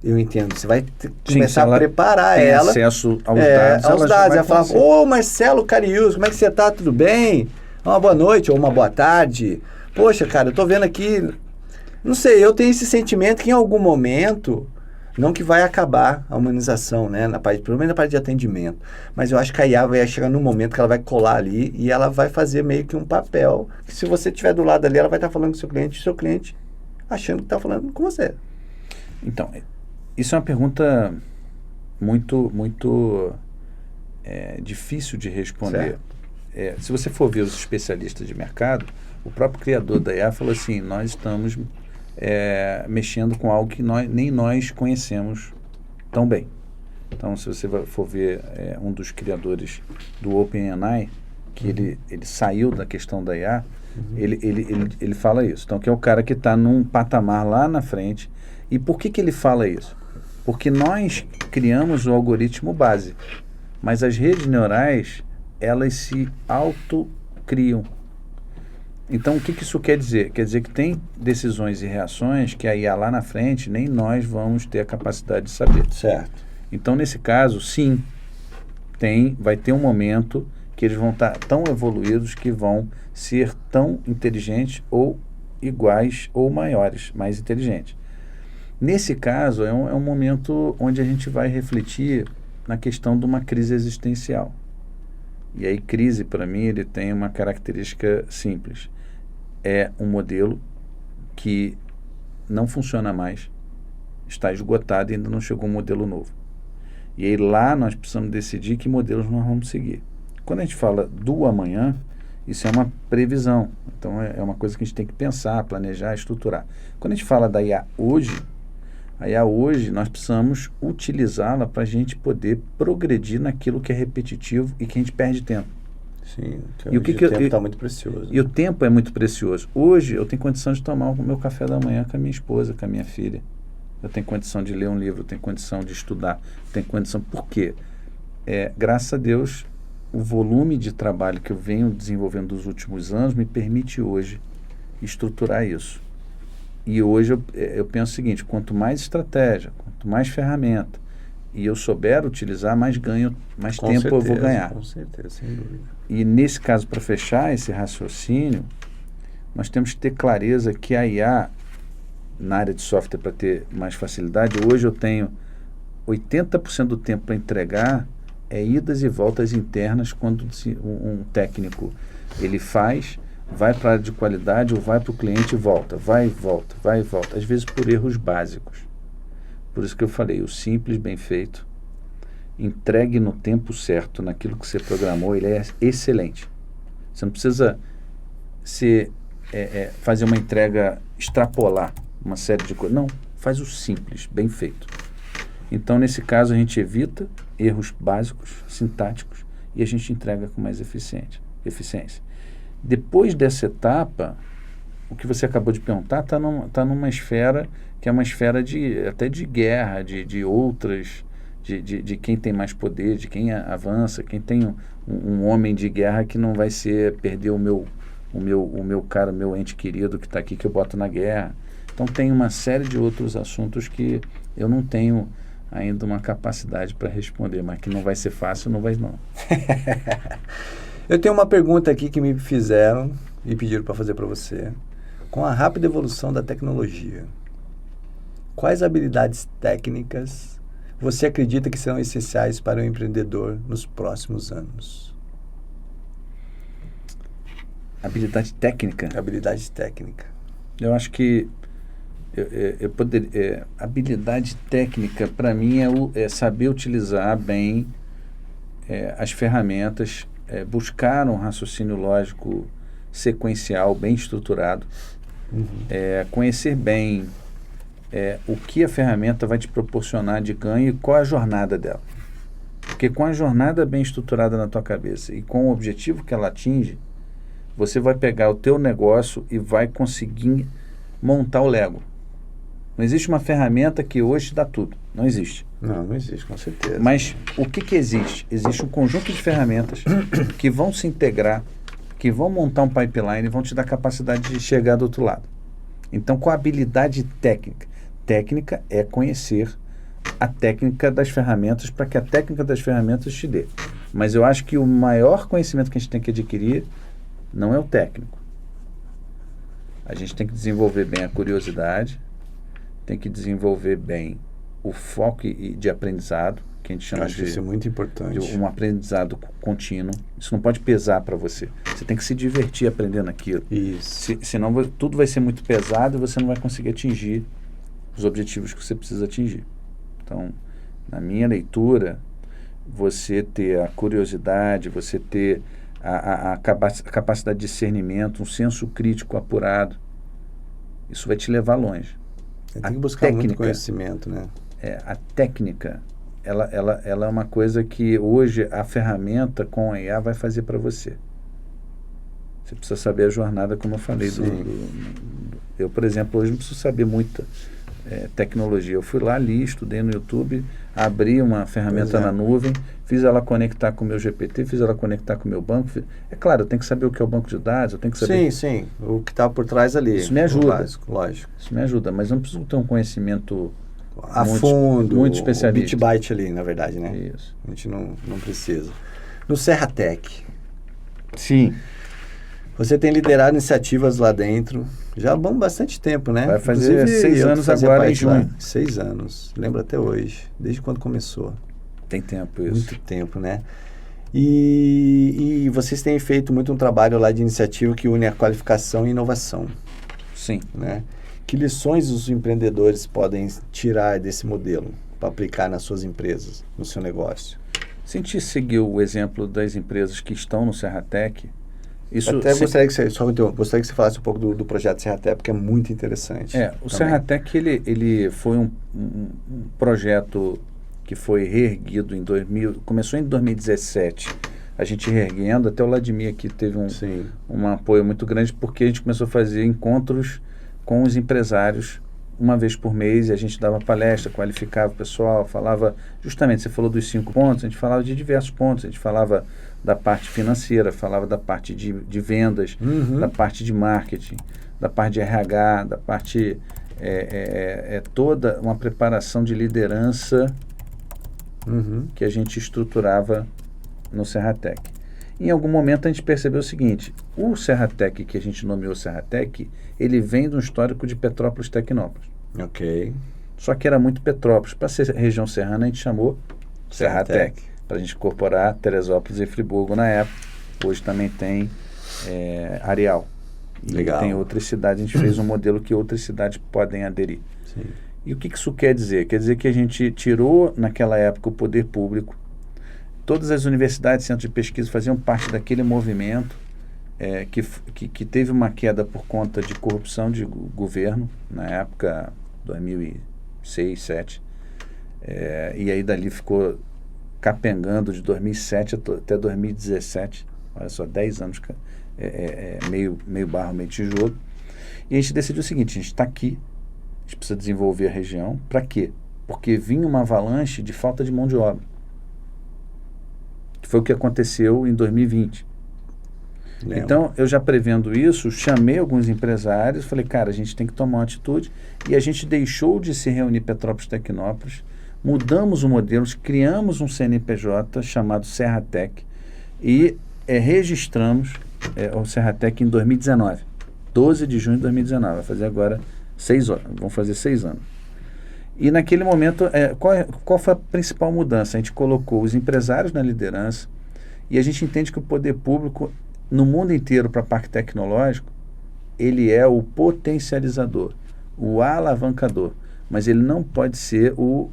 A: Eu entendo. Você vai começar a preparar ela.
B: Acesso aos dados.
A: Aos dados. Ela fala, Marcelo Carius, como é que você tá? Tudo bem? Uma boa noite ou uma boa tarde. Poxa, cara, eu tô vendo aqui... Não sei, eu tenho esse sentimento que em algum momento, não que vai acabar a humanização, né? Pelo menos na parte de atendimento. Mas eu acho que a IA vai chegar num momento que ela vai colar ali e ela vai fazer meio que um papel. Que se você estiver do lado ali, ela vai estar falando com o seu cliente achando que está falando com você.
B: Então, isso é uma pergunta muito difícil de responder. Se você for ver os especialistas de mercado, o próprio criador da IA falou assim, nós estamos mexendo com algo que nem nós conhecemos tão bem. Então, se você for ver um dos criadores do OpenAI, que ele saiu da questão da IA, ele fala isso. Então, que é o cara que está num patamar lá na frente. E por que ele fala isso? Porque nós criamos o algoritmo base, mas as redes neurais, elas se autocriam. Então, o que isso quer dizer? Quer dizer que tem decisões e reações que a IA lá na frente, nem nós vamos ter a capacidade de saber.
A: Certo.
B: Então, nesse caso, sim, vai ter um momento que eles vão estar tão evoluídos que vão ser tão inteligentes ou iguais ou maiores, mais inteligentes. Nesse caso, é um momento onde a gente vai refletir na questão de uma crise existencial. E aí, crise, para mim, ele tem uma característica simples. É um modelo que não funciona mais, está esgotado e ainda não chegou um modelo novo. E aí lá nós precisamos decidir que modelos nós vamos seguir. Quando a gente fala do amanhã, isso é uma previsão. Então é uma coisa que a gente tem que pensar, planejar, estruturar. Quando a gente fala da IA hoje, a IA hoje nós precisamos utilizá-la para a gente poder progredir naquilo que é repetitivo e que a gente perde tempo.
A: Sim,
B: e
A: o tempo está muito precioso.
B: E o tempo é muito precioso. Hoje eu tenho condição de tomar o meu café da manhã com a minha esposa, com a minha filha. Eu tenho condição de ler um livro, eu tenho condição de estudar, eu tenho condição... Por quê? Graças a Deus, o volume de trabalho que eu venho desenvolvendo nos últimos anos me permite hoje estruturar isso. E hoje eu penso o seguinte, quanto mais estratégia, quanto mais ferramenta, e eu souber utilizar, mais ganho, mais
A: Com
B: tempo
A: certeza,
B: eu vou ganhar.
A: Com certeza, sem dúvida.
B: E nesse caso, para fechar esse raciocínio, nós temos que ter clareza que a IA, na área de software, para ter mais facilidade, hoje eu tenho 80% do tempo para entregar idas e voltas internas quando um técnico ele vai para a área de qualidade ou vai para o cliente e volta, vai e volta, vai e volta, às vezes por erros básicos. Por isso que eu falei, o simples, bem feito, entregue no tempo certo, naquilo que você programou, ele é excelente. Você não precisa fazer uma entrega, extrapolar uma série de coisas. Não, faz o simples, bem feito. Então, nesse caso, a gente evita erros básicos, sintáticos, e a gente entrega com mais eficiência. Depois dessa etapa, o que você acabou de perguntar está numa esfera que é uma esfera até de guerra, de outras, de quem tem mais poder, de quem avança, quem tem um homem de guerra que não vai perder o meu cara, o meu ente querido que está aqui, que eu boto na guerra. Então tem uma série de outros assuntos que eu não tenho ainda uma capacidade para responder, mas que não vai ser fácil, não vai não.
A: Eu tenho uma pergunta aqui que me fizeram e pediram para fazer para você. Com a rápida evolução da tecnologia, quais habilidades técnicas você acredita que serão essenciais para o empreendedor nos próximos anos?
B: Habilidade técnica?
A: Habilidade técnica.
B: Eu acho que habilidade técnica, para mim, é saber utilizar bem as ferramentas, buscar um raciocínio lógico sequencial, bem estruturado, conhecer bem o que a ferramenta vai te proporcionar de ganho e qual a jornada dela. Porque com a jornada bem estruturada na tua cabeça e com o objetivo que ela atinge, você vai pegar o teu negócio e vai conseguir montar o Lego. Não existe uma ferramenta que hoje te dá tudo. Não existe.
A: Não existe, com certeza.
B: Mas o que existe? Existe um conjunto de ferramentas que vão se integrar, que vão montar um pipeline e vão te dar capacidade de chegar do outro lado. Então, com a habilidade técnica. Técnica é conhecer a técnica das ferramentas para que a técnica das ferramentas te dê. Mas eu acho que o maior conhecimento que a gente tem que adquirir não é o técnico. A gente tem que desenvolver bem a curiosidade, tem que desenvolver bem o foco de aprendizado, que a gente chama
A: acho que isso é muito importante.
B: De um aprendizado contínuo. Isso não pode pesar para você. Você tem que se divertir aprendendo aquilo.
A: Isso.
B: Senão tudo vai ser muito pesado e você não vai conseguir atingir os objetivos que você precisa atingir. Então, na minha leitura, você ter a curiosidade, você ter a capacidade de discernimento, um senso crítico apurado, isso vai te levar longe.
A: Você tem que buscar muito conhecimento, né?
B: A técnica, ela é uma coisa que hoje a ferramenta com a IA vai fazer para você. Você precisa saber a jornada, como eu falei. Eu, por exemplo, hoje não preciso saber muita tecnologia. Eu fui lá, li, estudei no YouTube, abri uma ferramenta na nuvem, fiz ela conectar com o meu GPT, fiz ela conectar com o meu banco. É claro, eu tenho que saber o que é o banco de dados, eu tenho que saber...
A: Sim, o que está por trás ali.
B: Isso me ajuda.
A: Básico, lógico.
B: Isso me ajuda, mas eu não preciso ter um conhecimento
A: fundo,
B: muito especialista.
A: O bit byte ali, na verdade, né?
B: Isso.
A: A gente não precisa. No Serratec.
B: Sim.
A: Você tem liderado iniciativas lá dentro, já há bastante tempo, né?
B: Vai fazer
A: Inclusive,
B: 6 anos agora em junho.
A: 6 anos, lembro até hoje, desde quando começou.
B: Tem tempo isso.
A: Muito tempo, né? E vocês têm feito muito um trabalho lá de iniciativa que une a qualificação e inovação.
B: Sim.
A: Né? Que lições os empreendedores podem tirar desse modelo para aplicar nas suas empresas, no seu negócio?
B: Se a gente seguir o exemplo das empresas que estão no Serratec, isso...
A: Até gostaria que você falasse um pouco do projeto Serratec, porque é muito interessante.
B: O Serratec, ele foi um projeto que foi reerguido começou em 2017, a gente reerguendo, até o Vladimir aqui teve um apoio muito grande, porque a gente começou a fazer encontros com os empresários uma vez por mês, e a gente dava palestra, qualificava o pessoal, falava, justamente, você falou dos 5 pontos, a gente falava de diversos pontos, a gente falava da parte financeira, falava da parte de vendas, da parte de marketing, da parte de RH, da parte, toda uma preparação de liderança que a gente estruturava no Serratec. Em algum momento a gente percebeu o seguinte, o Serratec, que a gente nomeou Serratec, ele vem de um histórico de Petrópolis, Tecnópolis.
A: Ok.
B: Só que era muito Petrópolis. Para ser região serrana, a gente chamou Serratec, para a gente incorporar Teresópolis e Friburgo na época. Hoje também tem Areal.
A: Legal.
B: E tem outras cidades, a gente fez um modelo que outras cidades podem aderir.
A: Sim.
B: E o que isso quer dizer? Quer dizer que a gente tirou, naquela época, o poder público. Todas as universidades, centros de pesquisa faziam parte daquele movimento que teve uma queda por conta de corrupção de governo, na época 2006, 2007. E aí dali ficou capengando de 2007 até 2017. Olha só, 10 anos, meio barro, meio tijolo. E a gente decidiu o seguinte, a gente está aqui, a gente precisa desenvolver a região. Para quê? Porque vinha uma avalanche de falta de mão de obra. Que foi o que aconteceu em 2020. Lembra. Então, eu já prevendo isso, chamei alguns empresários, falei, cara, a gente tem que tomar uma atitude, e a gente deixou de se reunir Petrópolis Tecnópolis, mudamos o modelo, criamos um CNPJ chamado Serratec, e registramos o Serratec em 2019, 12 de junho de 2019, vai fazer agora 6 anos, vão fazer 6 anos. E naquele momento, qual foi a principal mudança? A gente colocou os empresários na liderança, e a gente entende que o poder público, no mundo inteiro, para parque tecnológico, ele é o potencializador, o alavancador, mas ele não pode ser o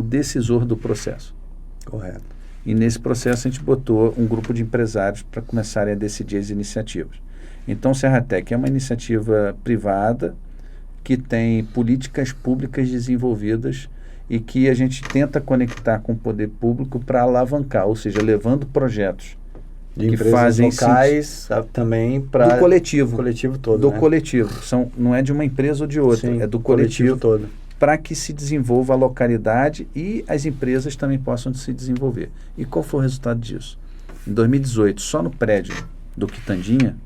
B: decisor do processo.
A: Correto.
B: E nesse processo a gente botou um grupo de empresários para começarem a decidir as iniciativas. Então o Serratec é uma iniciativa privada que tem políticas públicas desenvolvidas e que a gente tenta conectar com o poder público para alavancar, ou seja, levando projetos
A: de
B: que
A: empresas
B: fazem
A: locais também para
B: do coletivo.
A: O coletivo todo.
B: Do
A: né?
B: coletivo. Não é de uma empresa ou de outra,
A: Sim,
B: é do coletivo
A: todo.
B: Para que se desenvolva a localidade e as empresas também possam se desenvolver. E qual foi o resultado disso? Em 2018, só no prédio do Quitandinha,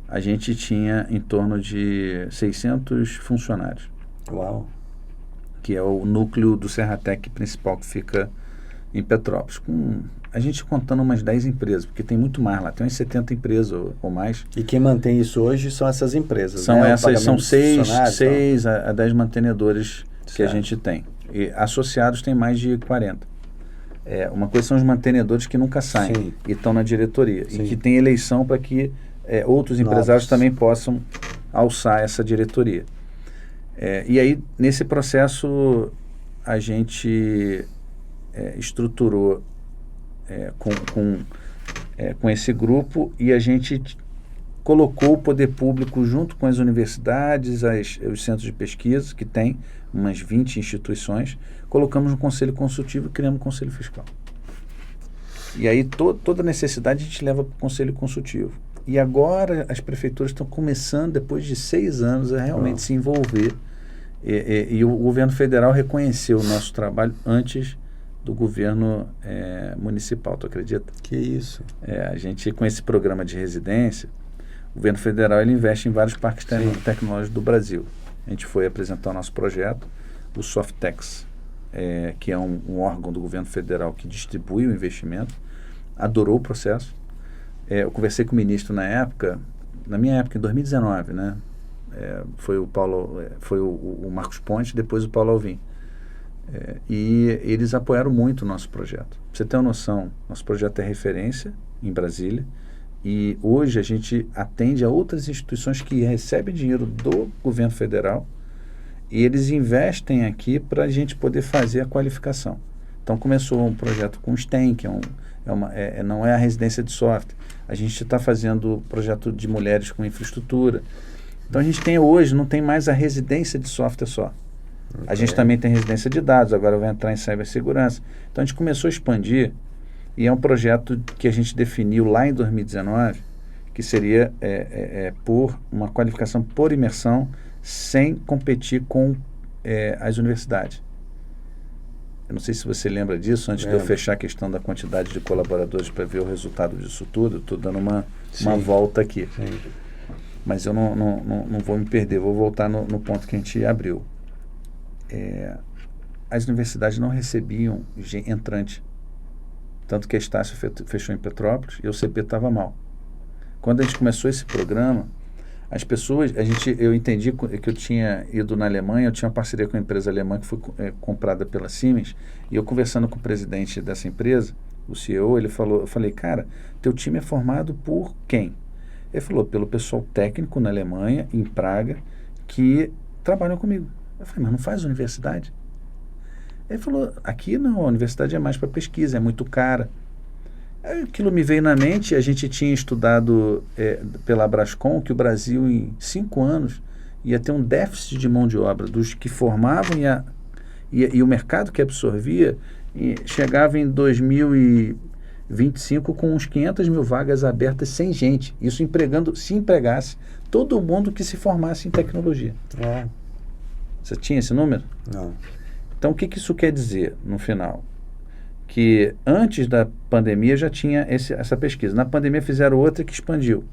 B: a gente tinha em torno de 600 funcionários.
A: Uau! Que
B: é o núcleo do Serratec principal, que fica em Petrópolis. A gente contando umas 10 empresas, porque tem muito mais lá, tem umas 70 empresas ou mais.
A: E quem mantém isso hoje são essas empresas,
B: são
A: né?
B: São 6 a 10 mantenedores que a gente tem. E associados tem mais de 40. Uma coisa são os mantenedores que nunca saem. Sim. E estão na diretoria. Sim. E que tem eleição para que outros empresários também possam alçar essa diretoria. E aí, nesse processo, a gente estruturou com esse grupo, e a gente colocou o poder público junto com as universidades, os centros de pesquisa, que tem umas 20 instituições, colocamos um conselho consultivo e criamos um conselho fiscal. E aí toda necessidade a gente leva para o conselho consultivo. E agora as prefeituras estão começando, depois de 6 anos, a realmente se envolver. E o governo federal reconheceu o nosso trabalho antes do governo municipal, tu acredita?
A: Que isso?
B: A gente, com esse programa de residência, o governo federal ele investe em vários parques tecnológicos do Brasil. A gente foi apresentar o nosso projeto, o Softex, que é um órgão do governo federal que distribui o investimento, adorou o processo. eu conversei com o ministro na minha época, em 2019, né? Foi o Marcos Pontes, depois o Paulo Alvim. E eles apoiaram muito o nosso projeto. Pra você ter uma noção, nosso projeto é referência em Brasília, e hoje a gente atende a outras instituições que recebem dinheiro do governo federal, e eles investem aqui para a gente poder fazer a qualificação. Então começou um projeto com o STEM, que não é a residência de software. A gente está fazendo projeto de mulheres com infraestrutura. Então a gente tem hoje, não tem mais a residência de software só. Okay. A gente também tem residência de dados, agora vai entrar em cibersegurança. Então a gente começou a expandir, e é um projeto que a gente definiu lá em 2019, que seria por uma qualificação por imersão, sem competir com as universidades. Eu não sei se você lembra disso, antes de eu fechar a questão da quantidade de colaboradores para ver o resultado disso tudo, eu estou dando uma volta aqui. Sim. Mas eu não vou me perder, vou voltar no ponto que a gente abriu. As universidades não recebiam entrante, tanto que a Estácio fechou em Petrópolis e o CP estava mal. Quando a gente começou esse programa, as pessoas, eu entendi que eu tinha ido na Alemanha, eu tinha uma parceria com uma empresa alemã que foi comprada pela Siemens, e eu conversando com o presidente dessa empresa, o CEO, eu falei, cara, teu time é formado por quem? Ele falou, pelo pessoal técnico na Alemanha, em Praga, que trabalham comigo. Eu falei, mas não faz universidade? Ele falou, aqui não, a universidade é mais para pesquisa, é muito cara. Aquilo me veio na mente, a gente tinha estudado pela Brascom que o Brasil em 5 anos ia ter um déficit de mão de obra dos que formavam e o mercado que absorvia chegava em 2025 com uns 500 mil vagas abertas sem gente. Isso se empregasse todo mundo que se formasse em tecnologia. Você tinha esse número?
A: Não.
B: Então o que isso quer dizer no final? Que antes da pandemia já tinha essa pesquisa. Na pandemia fizeram outra que expandiu.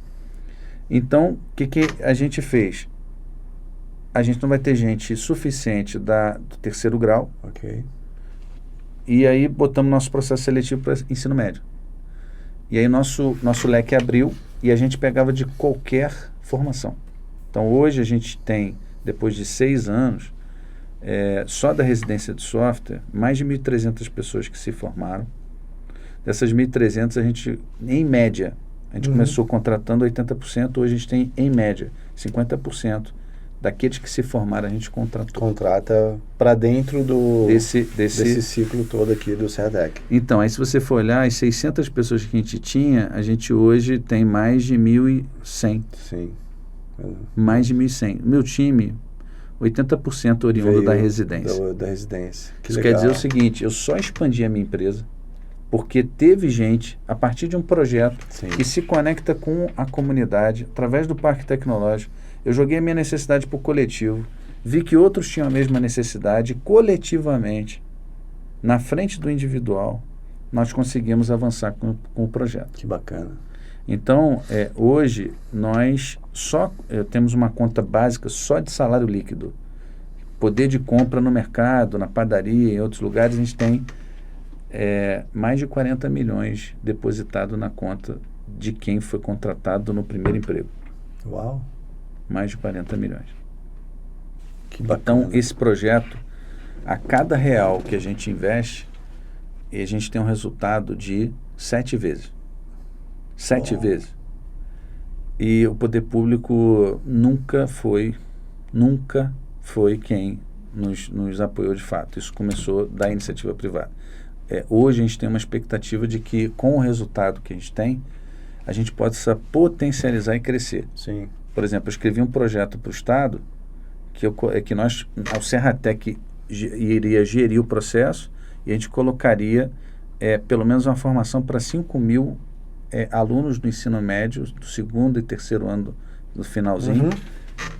B: Então, o que a gente fez? A gente não vai ter gente suficiente do 3º grau.
A: Ok.
B: E aí botamos nosso processo seletivo para ensino médio. E aí nosso leque abriu e a gente pegava de qualquer formação. Então hoje a gente tem, depois de 6 anos, só da residência de software, mais de 1.300 pessoas que se formaram. Dessas 1.300, a gente, em média, a gente começou contratando 80%, hoje a gente tem, em média, 50% daqueles que se formaram, a gente contratou.
A: Contrata para dentro desse ciclo todo aqui do CERDEC.
B: Então, aí se você for olhar, as 600 pessoas que a gente tinha, a gente hoje tem mais de 1.100.
A: Sim.
B: Mais de 1.100. Meu time, 80% oriundo da residência.
A: Da residência.
B: Que isso legal. Quer dizer o seguinte, eu só expandi a minha empresa porque teve gente, a partir de um projeto que se conecta com a comunidade, através do parque tecnológico. Eu joguei a minha necessidade para o coletivo, vi que outros tinham a mesma necessidade, coletivamente, na frente do individual, nós conseguimos avançar com o projeto.
A: Que bacana.
B: Então, hoje, nós temos uma conta básica só de salário líquido. Poder de compra no mercado, na padaria, em outros lugares, a gente tem mais de 40 milhões depositado na conta de quem foi contratado no primeiro emprego.
A: Uau!
B: Mais de 40 milhões.
A: Que bacana.
B: Então, esse projeto, a cada real que a gente investe, a gente tem um resultado de 7 vezes. 7 vezes. E o poder público nunca foi quem nos apoiou de fato. Isso começou da iniciativa privada. Hoje a gente tem uma expectativa de que, com o resultado que a gente tem, a gente possa potencializar e crescer.
A: Sim.
B: Por exemplo, eu escrevi um projeto para o Estado que nós, o Serratec iria gerir o processo e a gente colocaria pelo menos uma formação para 5.000 alunos do ensino médio, do 2º e 3º ano do finalzinho,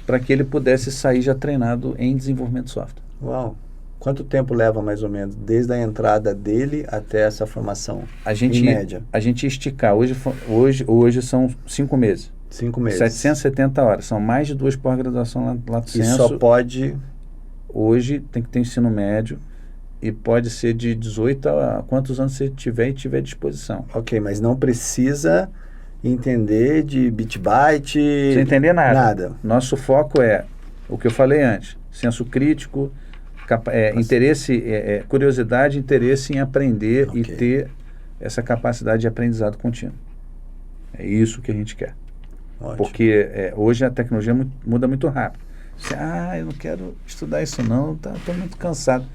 B: para que ele pudesse sair já treinado em desenvolvimento de software.
A: Uau! Quanto tempo leva mais ou menos, desde a entrada dele até essa formação, em média? A gente
B: ia esticar. Hoje são 5 meses.
A: 5 meses.
B: 770 horas. São mais de 2 pós-graduação lá do
A: E só pode...
B: Hoje tem que ter ensino médio e pode ser de 18 a quantos anos você tiver à disposição.
A: Ok, mas não precisa entender de bit byte.
B: Sem entender nada.
A: Nada.
B: Nosso foco é o que eu falei antes: senso crítico, interesse, curiosidade, interesse em aprender e ter essa capacidade de aprendizado contínuo. É isso que a gente quer.
A: Ótimo.
B: Porque hoje a tecnologia muda muito rápido. Você, eu não quero estudar isso não, estou muito cansado.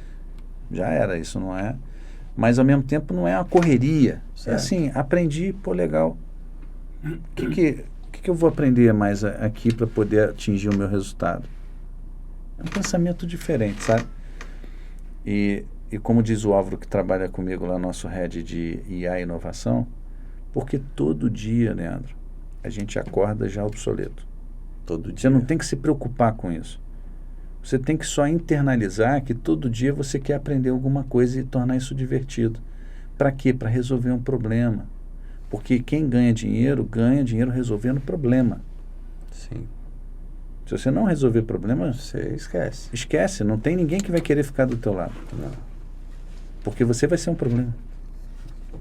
B: Já era, isso não é. Mas ao mesmo tempo não é uma correria. Certo. É assim, aprendi, pô, legal. O que eu vou aprender mais aqui para poder atingir o meu resultado? É um pensamento diferente, sabe? E como diz o Álvaro que trabalha comigo lá, nosso head de IA e inovação, porque todo dia, Leandro, a gente acorda já obsoleto.
A: Todo dia.
B: Você não tem que se preocupar com isso. Você tem que só internalizar que todo dia você quer aprender alguma coisa e tornar isso divertido. Para quê? Para resolver um problema. Porque quem ganha dinheiro resolvendo problema.
A: Sim.
B: Se você não resolver problema,
A: você esquece.
B: Esquece, não tem ninguém que vai querer ficar do teu lado.
A: Não.
B: Porque você vai ser um problema.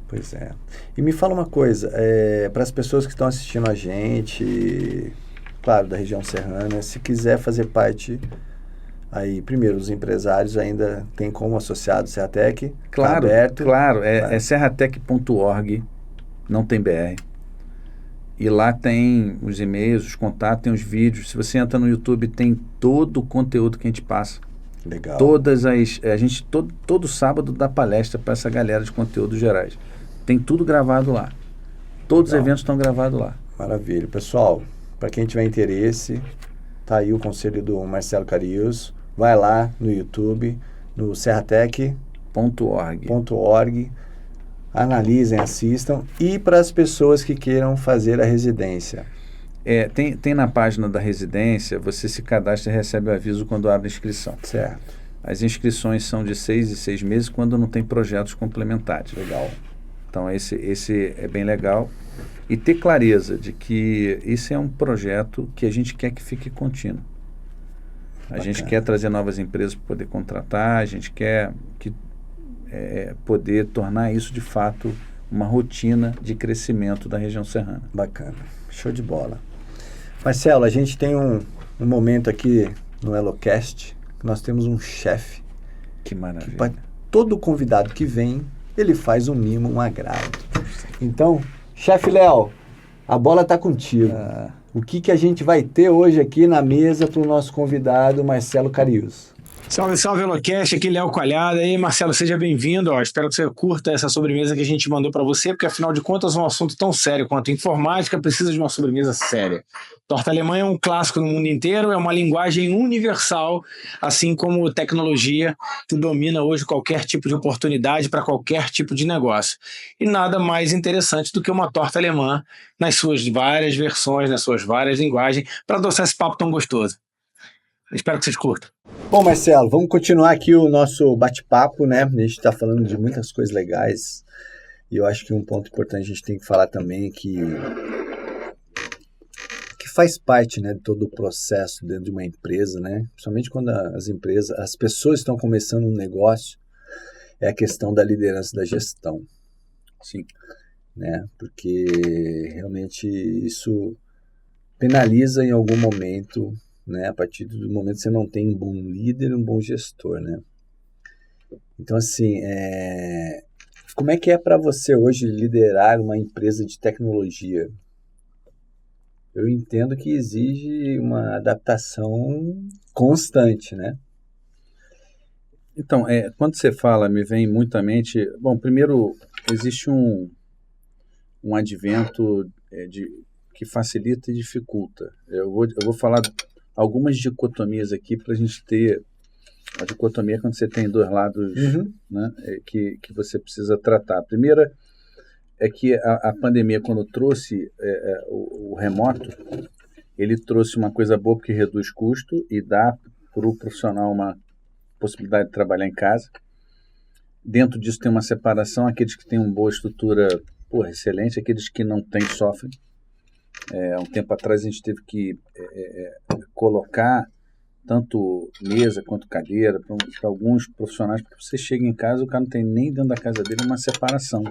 A: Pois é. E me fala uma coisa, para as pessoas que estão assistindo a gente, claro, da região serrana, se quiser fazer parte, aí, primeiro, os empresários ainda tem como associado Serratec,
B: claro,
A: tá aberto.
B: Claro, é serratec.org, não tem BR. E lá tem os e-mails, os contatos, tem os vídeos. Se você entra no YouTube, tem todo o conteúdo que a gente passa.
A: Legal.
B: A gente todo sábado dá palestra para essa galera de conteúdos gerais. Tem tudo gravado lá. Todos os eventos estão gravados lá.
A: Maravilha. Pessoal, para quem tiver interesse, tá aí o conselho do Marcelo Carius. Vai lá no YouTube, no serratec.org. Analisem, assistam. E para as pessoas que queiram fazer a residência?
B: Tem na página da residência, você se cadastra e recebe o aviso quando abre a inscrição.
A: Certo.
B: As inscrições são de 6 em 6 meses quando não tem projetos complementares.
A: Legal.
B: Então esse é bem legal. E ter clareza de que isso é um projeto que a gente quer que fique contínuo. A gente quer trazer novas empresas para poder contratar, a gente quer poder tornar isso de fato uma rotina de crescimento da região serrana.
A: Bacana, show de bola. Marcelo, a gente tem um momento aqui no EloCast que nós temos um chefe.
B: Que maravilha.
A: Que para todo convidado que vem, ele faz um mimo, um agrado. Então, chefe Léo, a bola está contigo. O que a gente vai ter hoje aqui na mesa para o nosso convidado, Marcelo Carius?
C: Salve, salve, EloCast, aqui Léo Coalhada. E aí, Marcelo, seja bem-vindo. Espero que você curta essa sobremesa que a gente mandou para você, porque afinal de contas um assunto tão sério quanto informática precisa de uma sobremesa séria. Torta alemã é um clássico no mundo inteiro, é uma linguagem universal, assim como tecnologia que domina hoje qualquer tipo de oportunidade para qualquer tipo de negócio. E nada mais interessante do que uma torta alemã nas suas várias versões, nas suas várias linguagens, para adoçar esse papo tão gostoso. Espero que vocês curtam.
A: Bom, Marcelo, vamos continuar aqui o nosso bate-papo, né? A gente está falando de muitas coisas legais e eu acho que um ponto importante a gente tem que falar também que faz parte, né, de todo o processo dentro de uma empresa, né? Principalmente quando as pessoas estão começando um negócio, é a questão da liderança da gestão.
B: Sim.
A: Né? Porque realmente isso penaliza em algum momento, né? A partir do momento que você não tem um bom líder e um bom gestor, né? Então, assim, como é que é para você hoje liderar uma empresa de tecnologia? Eu entendo que exige uma adaptação constante, né?
B: Então, quando você fala, me vem muito à mente... Bom, primeiro, existe um advento que facilita e dificulta. Eu vou falar algumas dicotomias aqui para a gente ter... A dicotomia é quando você tem dois lados, né, que você precisa tratar. A primeira é que a pandemia, quando trouxe o remoto, ele trouxe uma coisa boa porque reduz custo e dá para o profissional uma possibilidade de trabalhar em casa. Dentro disso tem uma separação, aqueles que têm uma boa estrutura, excelente, aqueles que não têm sofrem. Há um tempo atrás a gente teve que colocar tanto mesa quanto cadeira para alguns profissionais, porque você chega em casa, o cara não tem nem dentro da casa dele uma separação.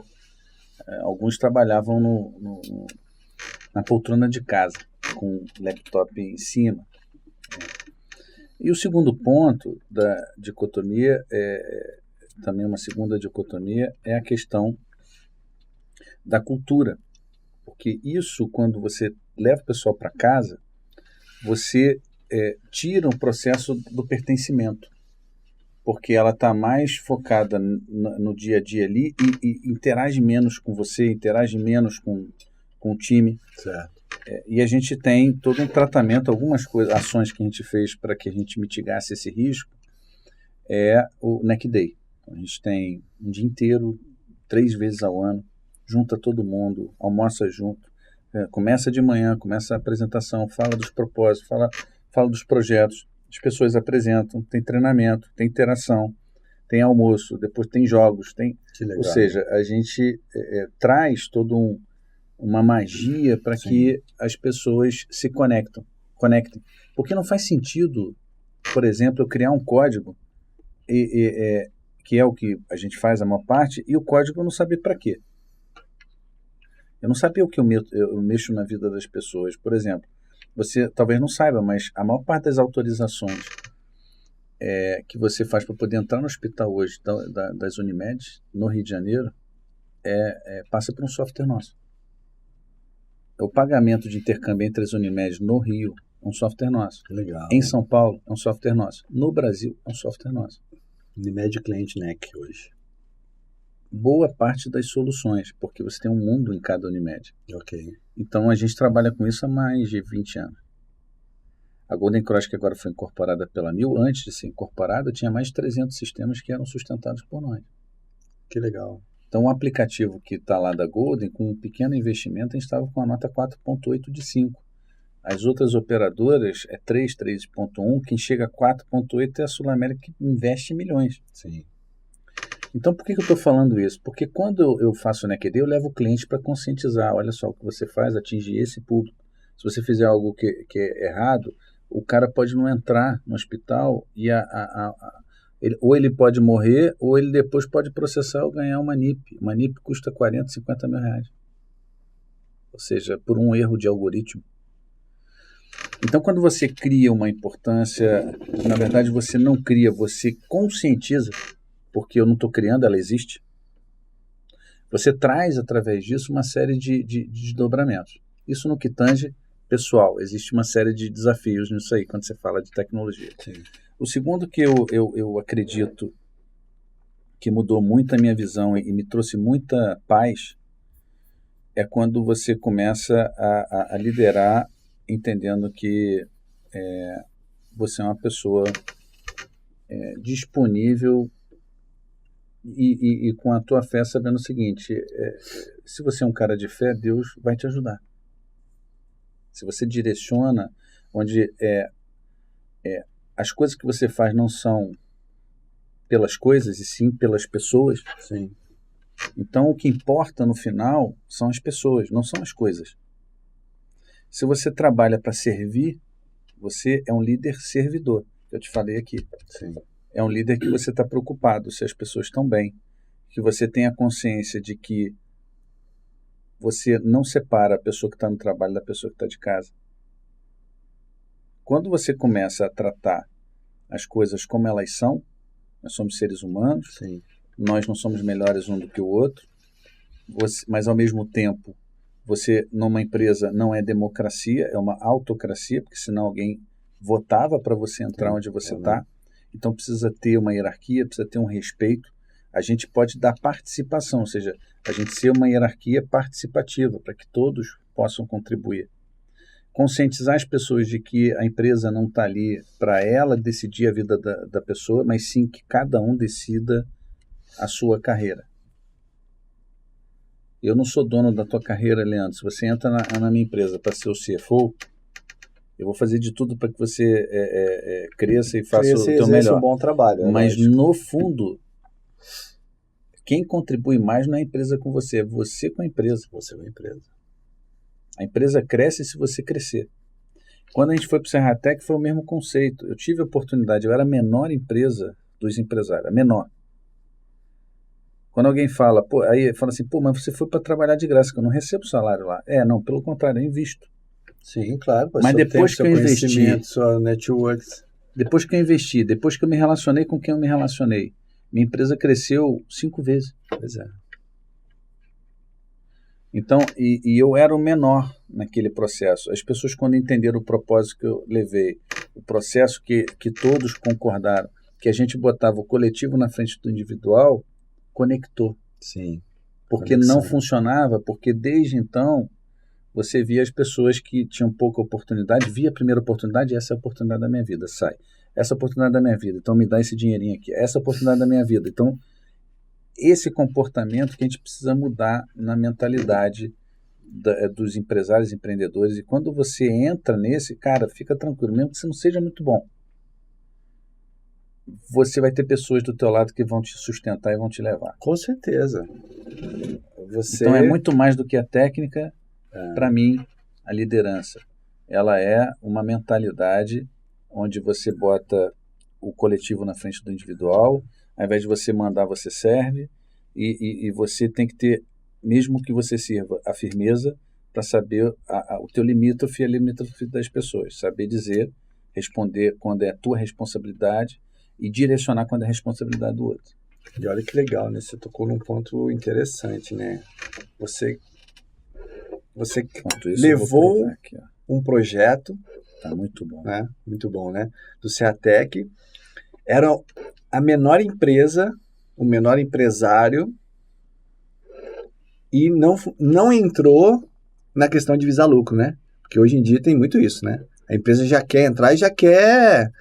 B: Alguns trabalhavam na poltrona de casa, com o laptop em cima. E o segundo ponto da dicotomia, também uma segunda dicotomia, é a questão da cultura. Porque isso, quando você leva o pessoal para casa, você tira o processo do pertencimento. Porque ela está mais focada no dia a dia ali e interage menos com você, interage menos com o time.
A: Certo.
B: E a gente tem todo um tratamento, algumas ações que a gente fez para que a gente mitigasse esse risco, é o Neck Day. A gente tem um dia inteiro, 3 vezes ao ano, junta todo mundo, almoça junto, começa de manhã, começa a apresentação, fala dos propósitos, fala dos projetos, as pessoas apresentam, tem treinamento, tem interação, tem almoço, depois tem jogos,
A: Que legal.
B: Ou seja, a gente traz todo uma magia para que as pessoas se conectem. Porque não faz sentido, por exemplo, eu criar um código, que é o que a gente faz a maior parte, e o código eu não saber para quê. Eu não sabia o que eu mexo na vida das pessoas. Por exemplo, você talvez não saiba, mas a maior parte das autorizações que você faz para poder entrar no hospital hoje, das Unimed, no Rio de Janeiro, passa por um software nosso. O pagamento de intercâmbio entre as Unimed no Rio é um software nosso.
A: Legal.
B: Em São Paulo é um software nosso. No Brasil é um software nosso.
A: Unimed Client Neck hoje.
B: Boa parte das soluções, porque você tem um mundo em cada Unimed.
A: Ok.
B: Então a gente trabalha com isso há mais de 20 anos. A Golden Cross, que agora foi incorporada pela Mil, antes de ser incorporada, tinha mais de 300 sistemas que eram sustentados por nós.
A: Que legal.
B: Então o aplicativo que está lá da Golden, com um pequeno investimento, a gente estava com a nota 4.8 de 5. As outras operadoras é 3, 3.1, quem chega a 4.8 é a Sul América, que investe milhões.
A: Sim.
B: Então, por que eu estou falando isso? Porque quando eu faço o NECD, eu levo o cliente para conscientizar. Olha só, o que você faz atinge esse público. Se você fizer algo que é errado, o cara pode não entrar no hospital e ou ele pode morrer, ou ele depois pode processar ou ganhar uma NIP. Uma NIP custa 40, 50 mil reais. Ou seja, por um erro de algoritmo. Então, quando você cria uma importância, na verdade você não cria, você conscientiza, porque eu não estou criando, ela existe. Você traz, através disso, uma série de desdobramentos. Isso no que tange pessoal. Existe uma série de desafios nisso aí, quando você fala de tecnologia.
A: Sim.
B: O segundo que eu acredito que mudou muito a minha visão e me trouxe muita paz é quando você começa a liderar entendendo que você é uma pessoa disponível e com a tua fé sabendo o seguinte, se você é um cara de fé, Deus vai te ajudar. Se você direciona onde as coisas que você faz não são pelas coisas e sim pelas pessoas.
A: Sim.
B: Então o que importa no final são as pessoas, não são as coisas. Se você trabalha para servir, você é um líder servidor, que eu te falei aqui.
A: Sim.
B: É um líder que você está preocupado se as pessoas estão bem, que você tem a consciência de que você não separa a pessoa que está no trabalho da pessoa que está de casa. Quando você começa a tratar as coisas como elas são, nós somos seres humanos,
A: Sim.
B: nós não somos melhores um do que o outro, mas ao mesmo tempo, você numa empresa não é democracia, é uma autocracia, porque senão alguém votava para você entrar onde você está. Então precisa ter uma hierarquia, precisa ter um respeito. A gente pode dar participação, ou seja, a gente ser uma hierarquia participativa, para que todos possam contribuir. Conscientizar as pessoas de que a empresa não está ali para ela decidir a vida da pessoa, mas sim que cada um decida a sua carreira. Eu não sou dono da tua carreira, Leandro. Se você entra na minha empresa para ser o CFO, eu vou fazer de tudo para que você cresça e faça o teu melhor.
A: Um bom trabalho.
B: Mas, no fundo, quem contribui mais não é a empresa com você, é você com a empresa.
A: Você com a empresa. A
B: empresa cresce se você crescer. Quando a gente foi para o Serratec, foi o mesmo conceito. Eu tive a oportunidade, eu era a menor empresa dos empresários, a menor. Quando alguém fala, pô, aí fala assim, pô, mas você foi para trabalhar de graça, que eu não recebo salário lá. Não, pelo contrário, eu invisto.
A: Sim, claro.
B: Mas depois que eu investi,
A: sua networks.
B: depois que eu investi, depois que eu me relacionei com quem eu me relacionei, minha empresa cresceu 5 vezes.
A: Pois é.
B: Então, e eu era o menor naquele processo. As pessoas, quando entenderam o propósito que eu levei, o processo que todos concordaram, que a gente botava o coletivo na frente do individual, conectou.
A: Sim.
B: Porque não funcionava, porque desde então você via as pessoas que tinham pouca oportunidade, via a primeira oportunidade, essa é a oportunidade da minha vida, sai. Essa é a oportunidade da minha vida, então me dá esse dinheirinho aqui. Essa é a oportunidade da minha vida. Então, esse comportamento que a gente precisa mudar na mentalidade dos empresários e empreendedores. E quando você entra nesse, cara, fica tranquilo, mesmo que você não seja muito bom, você vai ter pessoas do teu lado que vão te sustentar e vão te levar.
A: Com certeza.
B: Então é muito mais do que a técnica. Para mim, a liderança, ela é uma mentalidade onde você bota o coletivo na frente do individual, ao invés de você mandar, você serve, e você tem que ter, mesmo que você sirva, a firmeza para saber o teu limítrofe e a limítrofe das pessoas, saber dizer, responder quando é a tua responsabilidade e direcionar quando é a responsabilidade do outro.
A: E olha que legal, né? Você tocou num ponto interessante, né? Você levou aqui, um projeto,
B: tá muito bom,
A: né? Muito bom, né? Do Ceatec, era a menor empresa, o menor empresário, e não entrou na questão de visar lucro, né? Porque hoje em dia tem muito isso, né? A empresa já quer entrar e já quer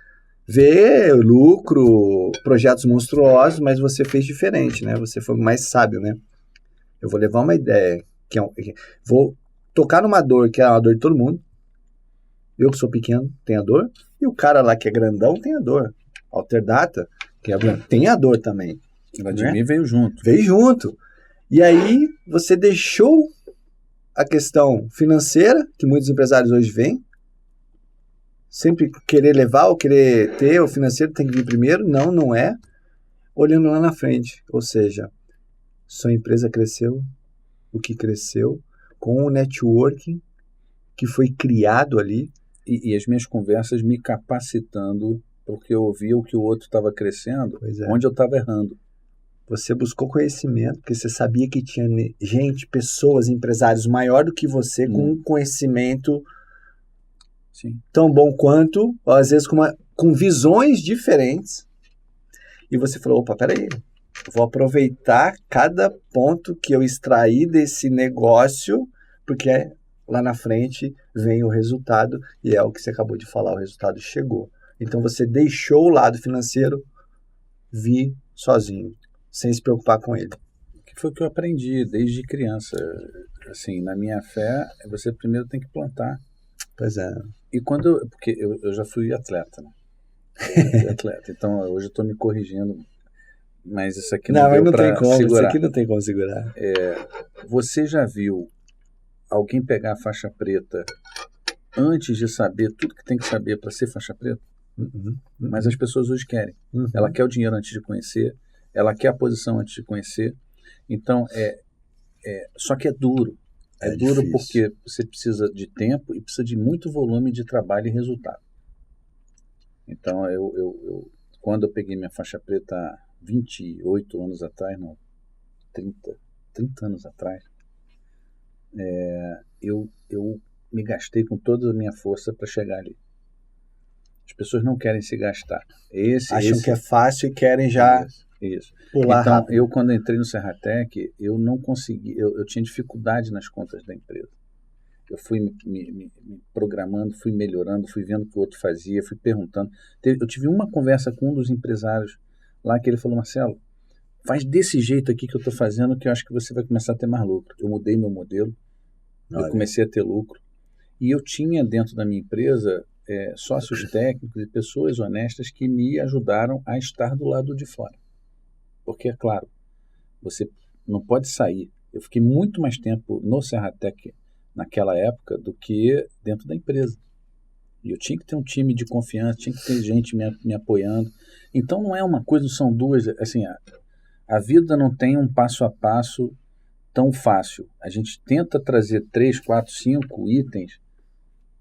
A: ver lucro, projetos monstruosos, mas você fez diferente, né? Você foi mais sábio, né? Eu vou levar uma ideia, vou tocar numa dor que é a dor de todo mundo. Eu que sou pequeno, tenho a dor. E o cara lá que é grandão tem a dor. Alterdata, que é grande, tem a dor também.
B: O Vladimir veio junto.
A: Veio junto. E aí você deixou a questão financeira, que muitos empresários hoje veem, sempre querer levar ou querer ter, o financeiro tem que vir primeiro. Não, não é. Olhando lá na frente. Ou seja, sua empresa cresceu, o que cresceu, com o networking que foi criado ali.
B: E as minhas conversas me capacitando, porque eu ouvia o que o outro estava crescendo, onde eu estava errando.
A: Você buscou conhecimento, porque você sabia que tinha gente, pessoas, empresários maior do que você, com um conhecimento tão bom quanto, ou às vezes com visões diferentes. E você falou, opa, peraí, vou aproveitar cada ponto que eu extraí desse negócio, porque lá na frente vem o resultado, e é o que você acabou de falar, o resultado chegou. Então você deixou o lado financeiro vir sozinho, sem se preocupar com ele.
B: Que foi o que eu aprendi desde criança. Assim, na minha fé, você primeiro tem que plantar.
A: Pois é.
B: E porque eu já fui atleta, né? Então hoje eu estou me corrigindo, mas isso aqui não deu para segurar.
A: Isso aqui não tem como segurar.
B: Você já viu alguém pegar a faixa preta antes de saber tudo que tem que saber para ser faixa preta? Mas as pessoas hoje querem. Ela quer o dinheiro antes de conhecer, ela quer a posição antes de conhecer. Então, só que é duro. É duro difícil. Porque você precisa de tempo e precisa de muito volume de trabalho e resultado. Então, quando eu peguei minha faixa preta há 28 anos atrás, não, 30 anos atrás, eu me gastei com toda a minha força para chegar ali. As pessoas não querem se gastar.
A: Acham que é fácil e querem já pular
B: então,
A: rápido.
B: Eu quando entrei no Serratec, eu não consegui, eu tinha dificuldade nas contas da empresa. Eu fui me programando, fui melhorando, fui vendo o que o outro fazia, fui perguntando. Eu tive uma conversa com um dos empresários lá que ele falou, Marcelo, faz desse jeito aqui que eu estou fazendo que eu acho que você vai começar a ter mais lucro. Eu mudei meu modelo, eu comecei a ter lucro. E eu tinha dentro da minha empresa sócios técnicos e pessoas honestas que me ajudaram a estar do lado de fora. Porque, é claro, você não pode sair. Eu fiquei muito mais tempo no Serratec naquela época do que dentro da empresa. E eu tinha que ter um time de confiança, tinha que ter gente me apoiando. Então não é uma coisa, são duas, assim, A vida não tem um passo a passo tão fácil. A gente tenta trazer 3, 4, 5 itens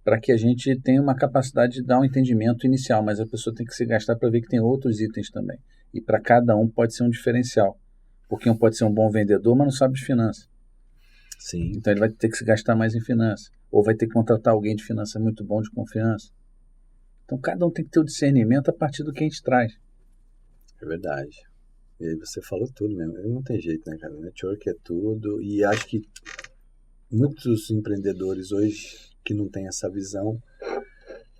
B: para que a gente tenha uma capacidade de dar um entendimento inicial, mas a pessoa tem que se gastar para ver que tem outros itens também. E para cada um pode ser um diferencial. Porque um pode ser um bom vendedor, mas não sabe de finanças.
A: Sim.
B: Então ele vai ter que se gastar mais em finanças. Ou vai ter que contratar alguém de finanças muito bom, de confiança. Então cada um tem que ter o discernimento a partir do que a gente traz.
A: É verdade. E aí você falou tudo mesmo. Não tem jeito, né, cara? Network é tudo. E acho que muitos empreendedores hoje que não têm essa visão,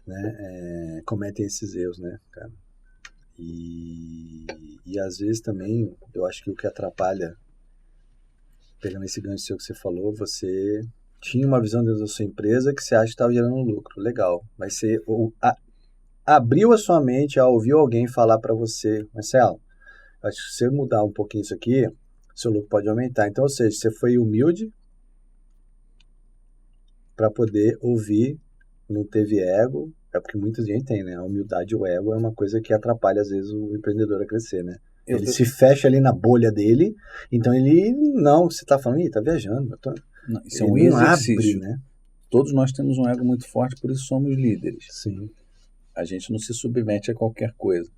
A: né, cometem esses erros, né, cara? E às vezes também, eu acho que o que atrapalha, pegando esse gancho seu que você falou, você tinha uma visão dentro da sua empresa que você acha que estava gerando lucro. Legal. Mas você abriu a sua mente a ouvir alguém falar para você, Marcelo, acho que se você mudar um pouquinho isso aqui, seu lucro pode aumentar. Então, ou seja, você foi humilde para poder ouvir, não teve ego. É porque muita gente tem, né? A humildade e o ego é uma coisa que atrapalha, às vezes, o empreendedor a crescer, né? Ele se fecha ali na bolha dele, então ele, não, você tá falando, tá viajando.
B: Não, isso é um exercício.
A: Abre, né?
B: Todos nós temos um ego muito forte, por isso somos líderes.
A: Sim.
B: A gente não se submete a qualquer coisa.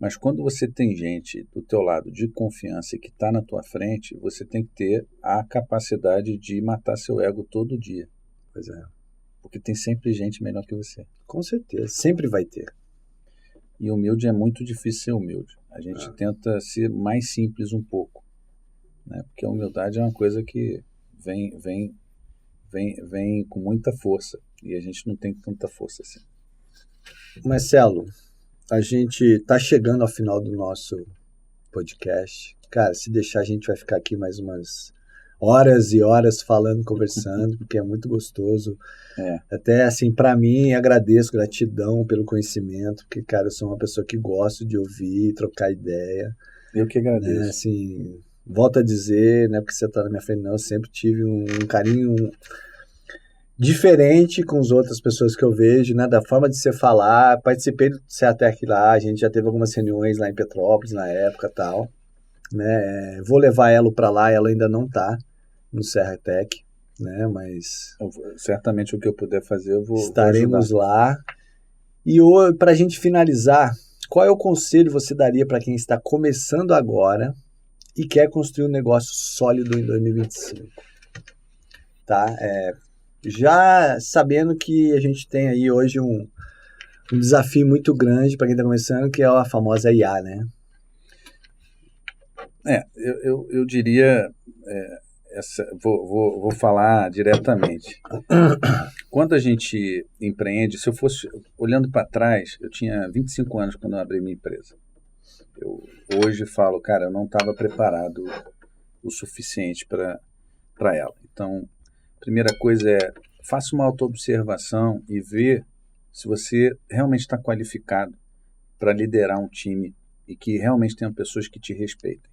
B: Mas quando você tem gente do teu lado de confiança e que está na tua frente, você tem que ter a capacidade de matar seu ego todo dia.
A: Pois é.
B: Porque tem sempre gente melhor que você.
A: Com certeza. Sempre vai ter.
B: E humilde é muito difícil ser humilde. A gente tenta ser mais simples um pouco. Né? Porque a humildade é uma coisa que vem com muita força. E a gente não tem tanta força assim.
A: Marcelo, a gente está chegando ao final do nosso podcast. Cara, se deixar, a gente vai ficar aqui mais umas horas e horas falando, conversando, porque é muito gostoso. Até assim, para mim, agradeço, gratidão pelo conhecimento, porque, cara, eu sou uma pessoa que gosto de ouvir, trocar ideia.
B: Eu que agradeço.
A: Né? Assim, volto a dizer, não é porque você está na minha frente, não, eu sempre tive um carinho diferente com as outras pessoas que eu vejo, né, da forma de você falar. Participei do Serratec lá, a gente já teve algumas reuniões lá em Petrópolis na época e tal, né, vou levar ela para lá, ela ainda não tá no Serratec, né, mas
B: certamente o que eu puder fazer eu vou
A: estaremos lá. E para a gente finalizar, qual é o conselho que você daria para quem está começando agora e quer construir um negócio sólido em 2025? Tá? Já sabendo que a gente tem aí hoje um desafio muito grande para quem está começando, que é a famosa IA, né?
B: Eu diria, vou falar diretamente. Quando a gente empreende, se eu fosse, olhando para trás, eu tinha 25 anos quando eu abri minha empresa. Eu hoje falo, cara, eu não estava preparado o suficiente para ela. Então, primeira coisa é, faça uma autoobservação e vê se você realmente está qualificado para liderar um time e que realmente tenham pessoas que te respeitem.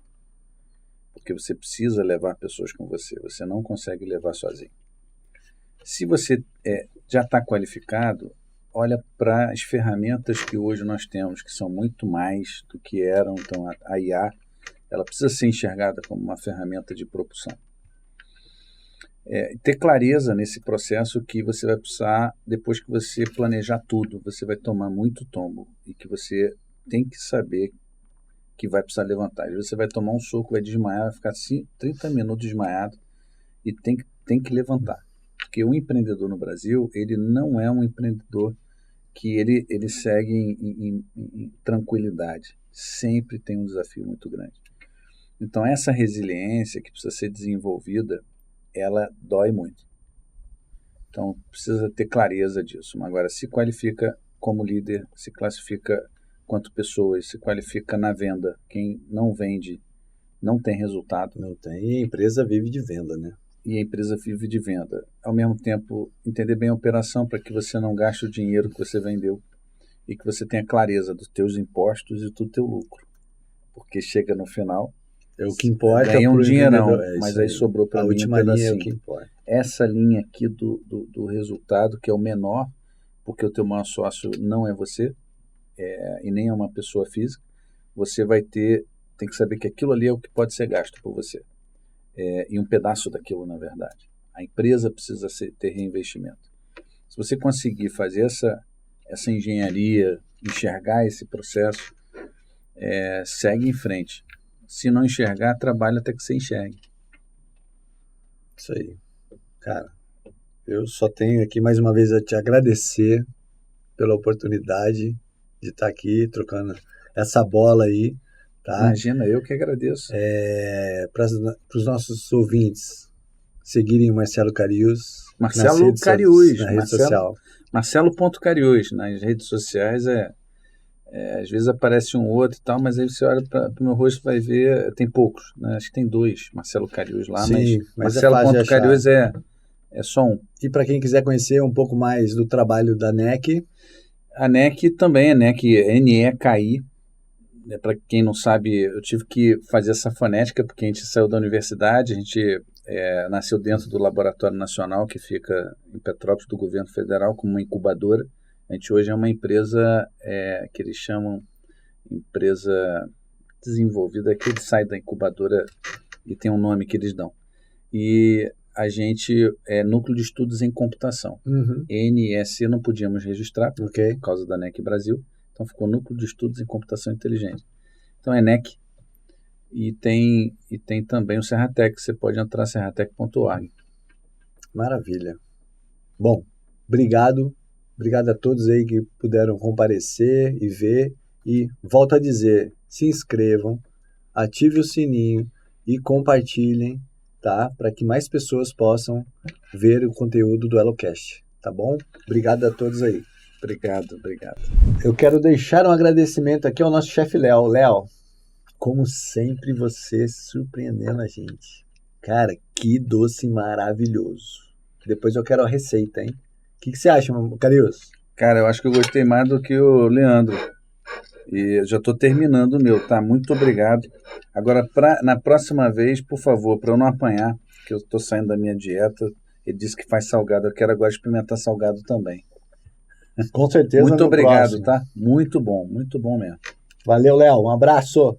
B: Porque você precisa levar pessoas com você, você não consegue levar sozinho. Se você já está qualificado, olha para as ferramentas que hoje nós temos, que são muito mais do que eram. Então, a IA, ela precisa ser enxergada como uma ferramenta de propulsão. Ter clareza nesse processo que você vai precisar, depois que você planejar tudo, você vai tomar muito tombo e que você tem que saber que vai precisar levantar. Às vezes você vai tomar um soco, vai desmaiar, vai ficar 30 minutos desmaiado e tem que levantar. Porque o empreendedor no Brasil, ele não é um empreendedor que ele segue em tranquilidade. Sempre tem um desafio muito grande. Então essa resiliência que precisa ser desenvolvida, ela dói muito. Então, precisa ter clareza disso. Agora, se qualifica como líder, se classifica quanto pessoas, se qualifica na venda. Quem não vende, não tem resultado.
A: Não tem. E a empresa vive de venda, né?
B: E a empresa vive de venda. Ao mesmo tempo, entender bem a operação para que você não gaste o dinheiro que você vendeu e que você tenha clareza dos teus impostos e do teu lucro. Porque chega no final...
A: É o que importa.
B: Ganha um dinheirão, mas aí sobrou para mim
A: última linha é o que importa.
B: Essa linha aqui do resultado, que é o menor, porque o teu maior sócio não é você, e nem é uma pessoa física, você vai ter tem que saber que aquilo ali é o que pode ser gasto por você. E um pedaço daquilo, na verdade. A empresa precisa ter reinvestimento. Se você conseguir fazer essa engenharia, enxergar esse processo, segue em frente. Se não enxergar, trabalha até que você enxergue.
A: Isso aí. Cara, eu só tenho aqui mais uma vez a te agradecer pela oportunidade de estar aqui trocando essa bola aí, tá?
B: Imagina, eu que agradeço.
A: Para os nossos ouvintes seguirem o Marcelo Cariús.
B: Marcelo Cariús.
A: Na rede social.
B: Marcelo.Cariús. Nas redes sociais às vezes aparece um outro e tal, mas aí você olha para o meu rosto e vai ver, tem poucos, né? Acho que tem 2 Marcelo Cariús lá,
A: sim,
B: mas Marcelo.Cariús é só um.
A: E para quem quiser conhecer um pouco mais do trabalho da NEC?
B: A NEC também, a NEC, NEKI. Para quem não sabe, eu tive que fazer essa fonética porque a gente saiu da universidade, a gente nasceu dentro do Laboratório Nacional, que fica em Petrópolis, do governo federal, como uma incubadora. A gente hoje é uma empresa que eles chamam empresa desenvolvida, que sai da incubadora e tem um nome que eles dão. E a gente é Núcleo de Estudos em Computação.
A: Uhum.
B: NSC não podíamos registrar por
A: Ok.
B: causa da NEC Brasil, então ficou Núcleo de Estudos em Computação Inteligente. Então é NEC. E tem também o Serratec, você pode entrar serratec.org.
A: Maravilha. Bom, obrigado. Obrigado a todos aí que puderam comparecer e ver. E volto a dizer, se inscrevam, ative o sininho e compartilhem, tá? Para que mais pessoas possam ver o conteúdo do EloCast, tá bom? Obrigado a todos aí.
B: Obrigado.
A: Eu quero deixar um agradecimento aqui ao nosso chefe Léo. Léo, como sempre, você surpreendendo a gente. Cara, que doce maravilhoso. Depois eu quero a receita, hein? O que você acha, Cariús?
B: Cara, eu acho que eu gostei mais do que o Leandro. E eu já estou terminando o meu, tá? Muito obrigado. Agora, na próxima vez, por favor, para eu não apanhar, que eu estou saindo da minha dieta, ele disse que faz salgado. Eu quero agora experimentar salgado também.
A: Com certeza.
B: Muito obrigado,
A: próximo.
B: tá? Muito bom mesmo.
A: Valeu, Léo. Um abraço.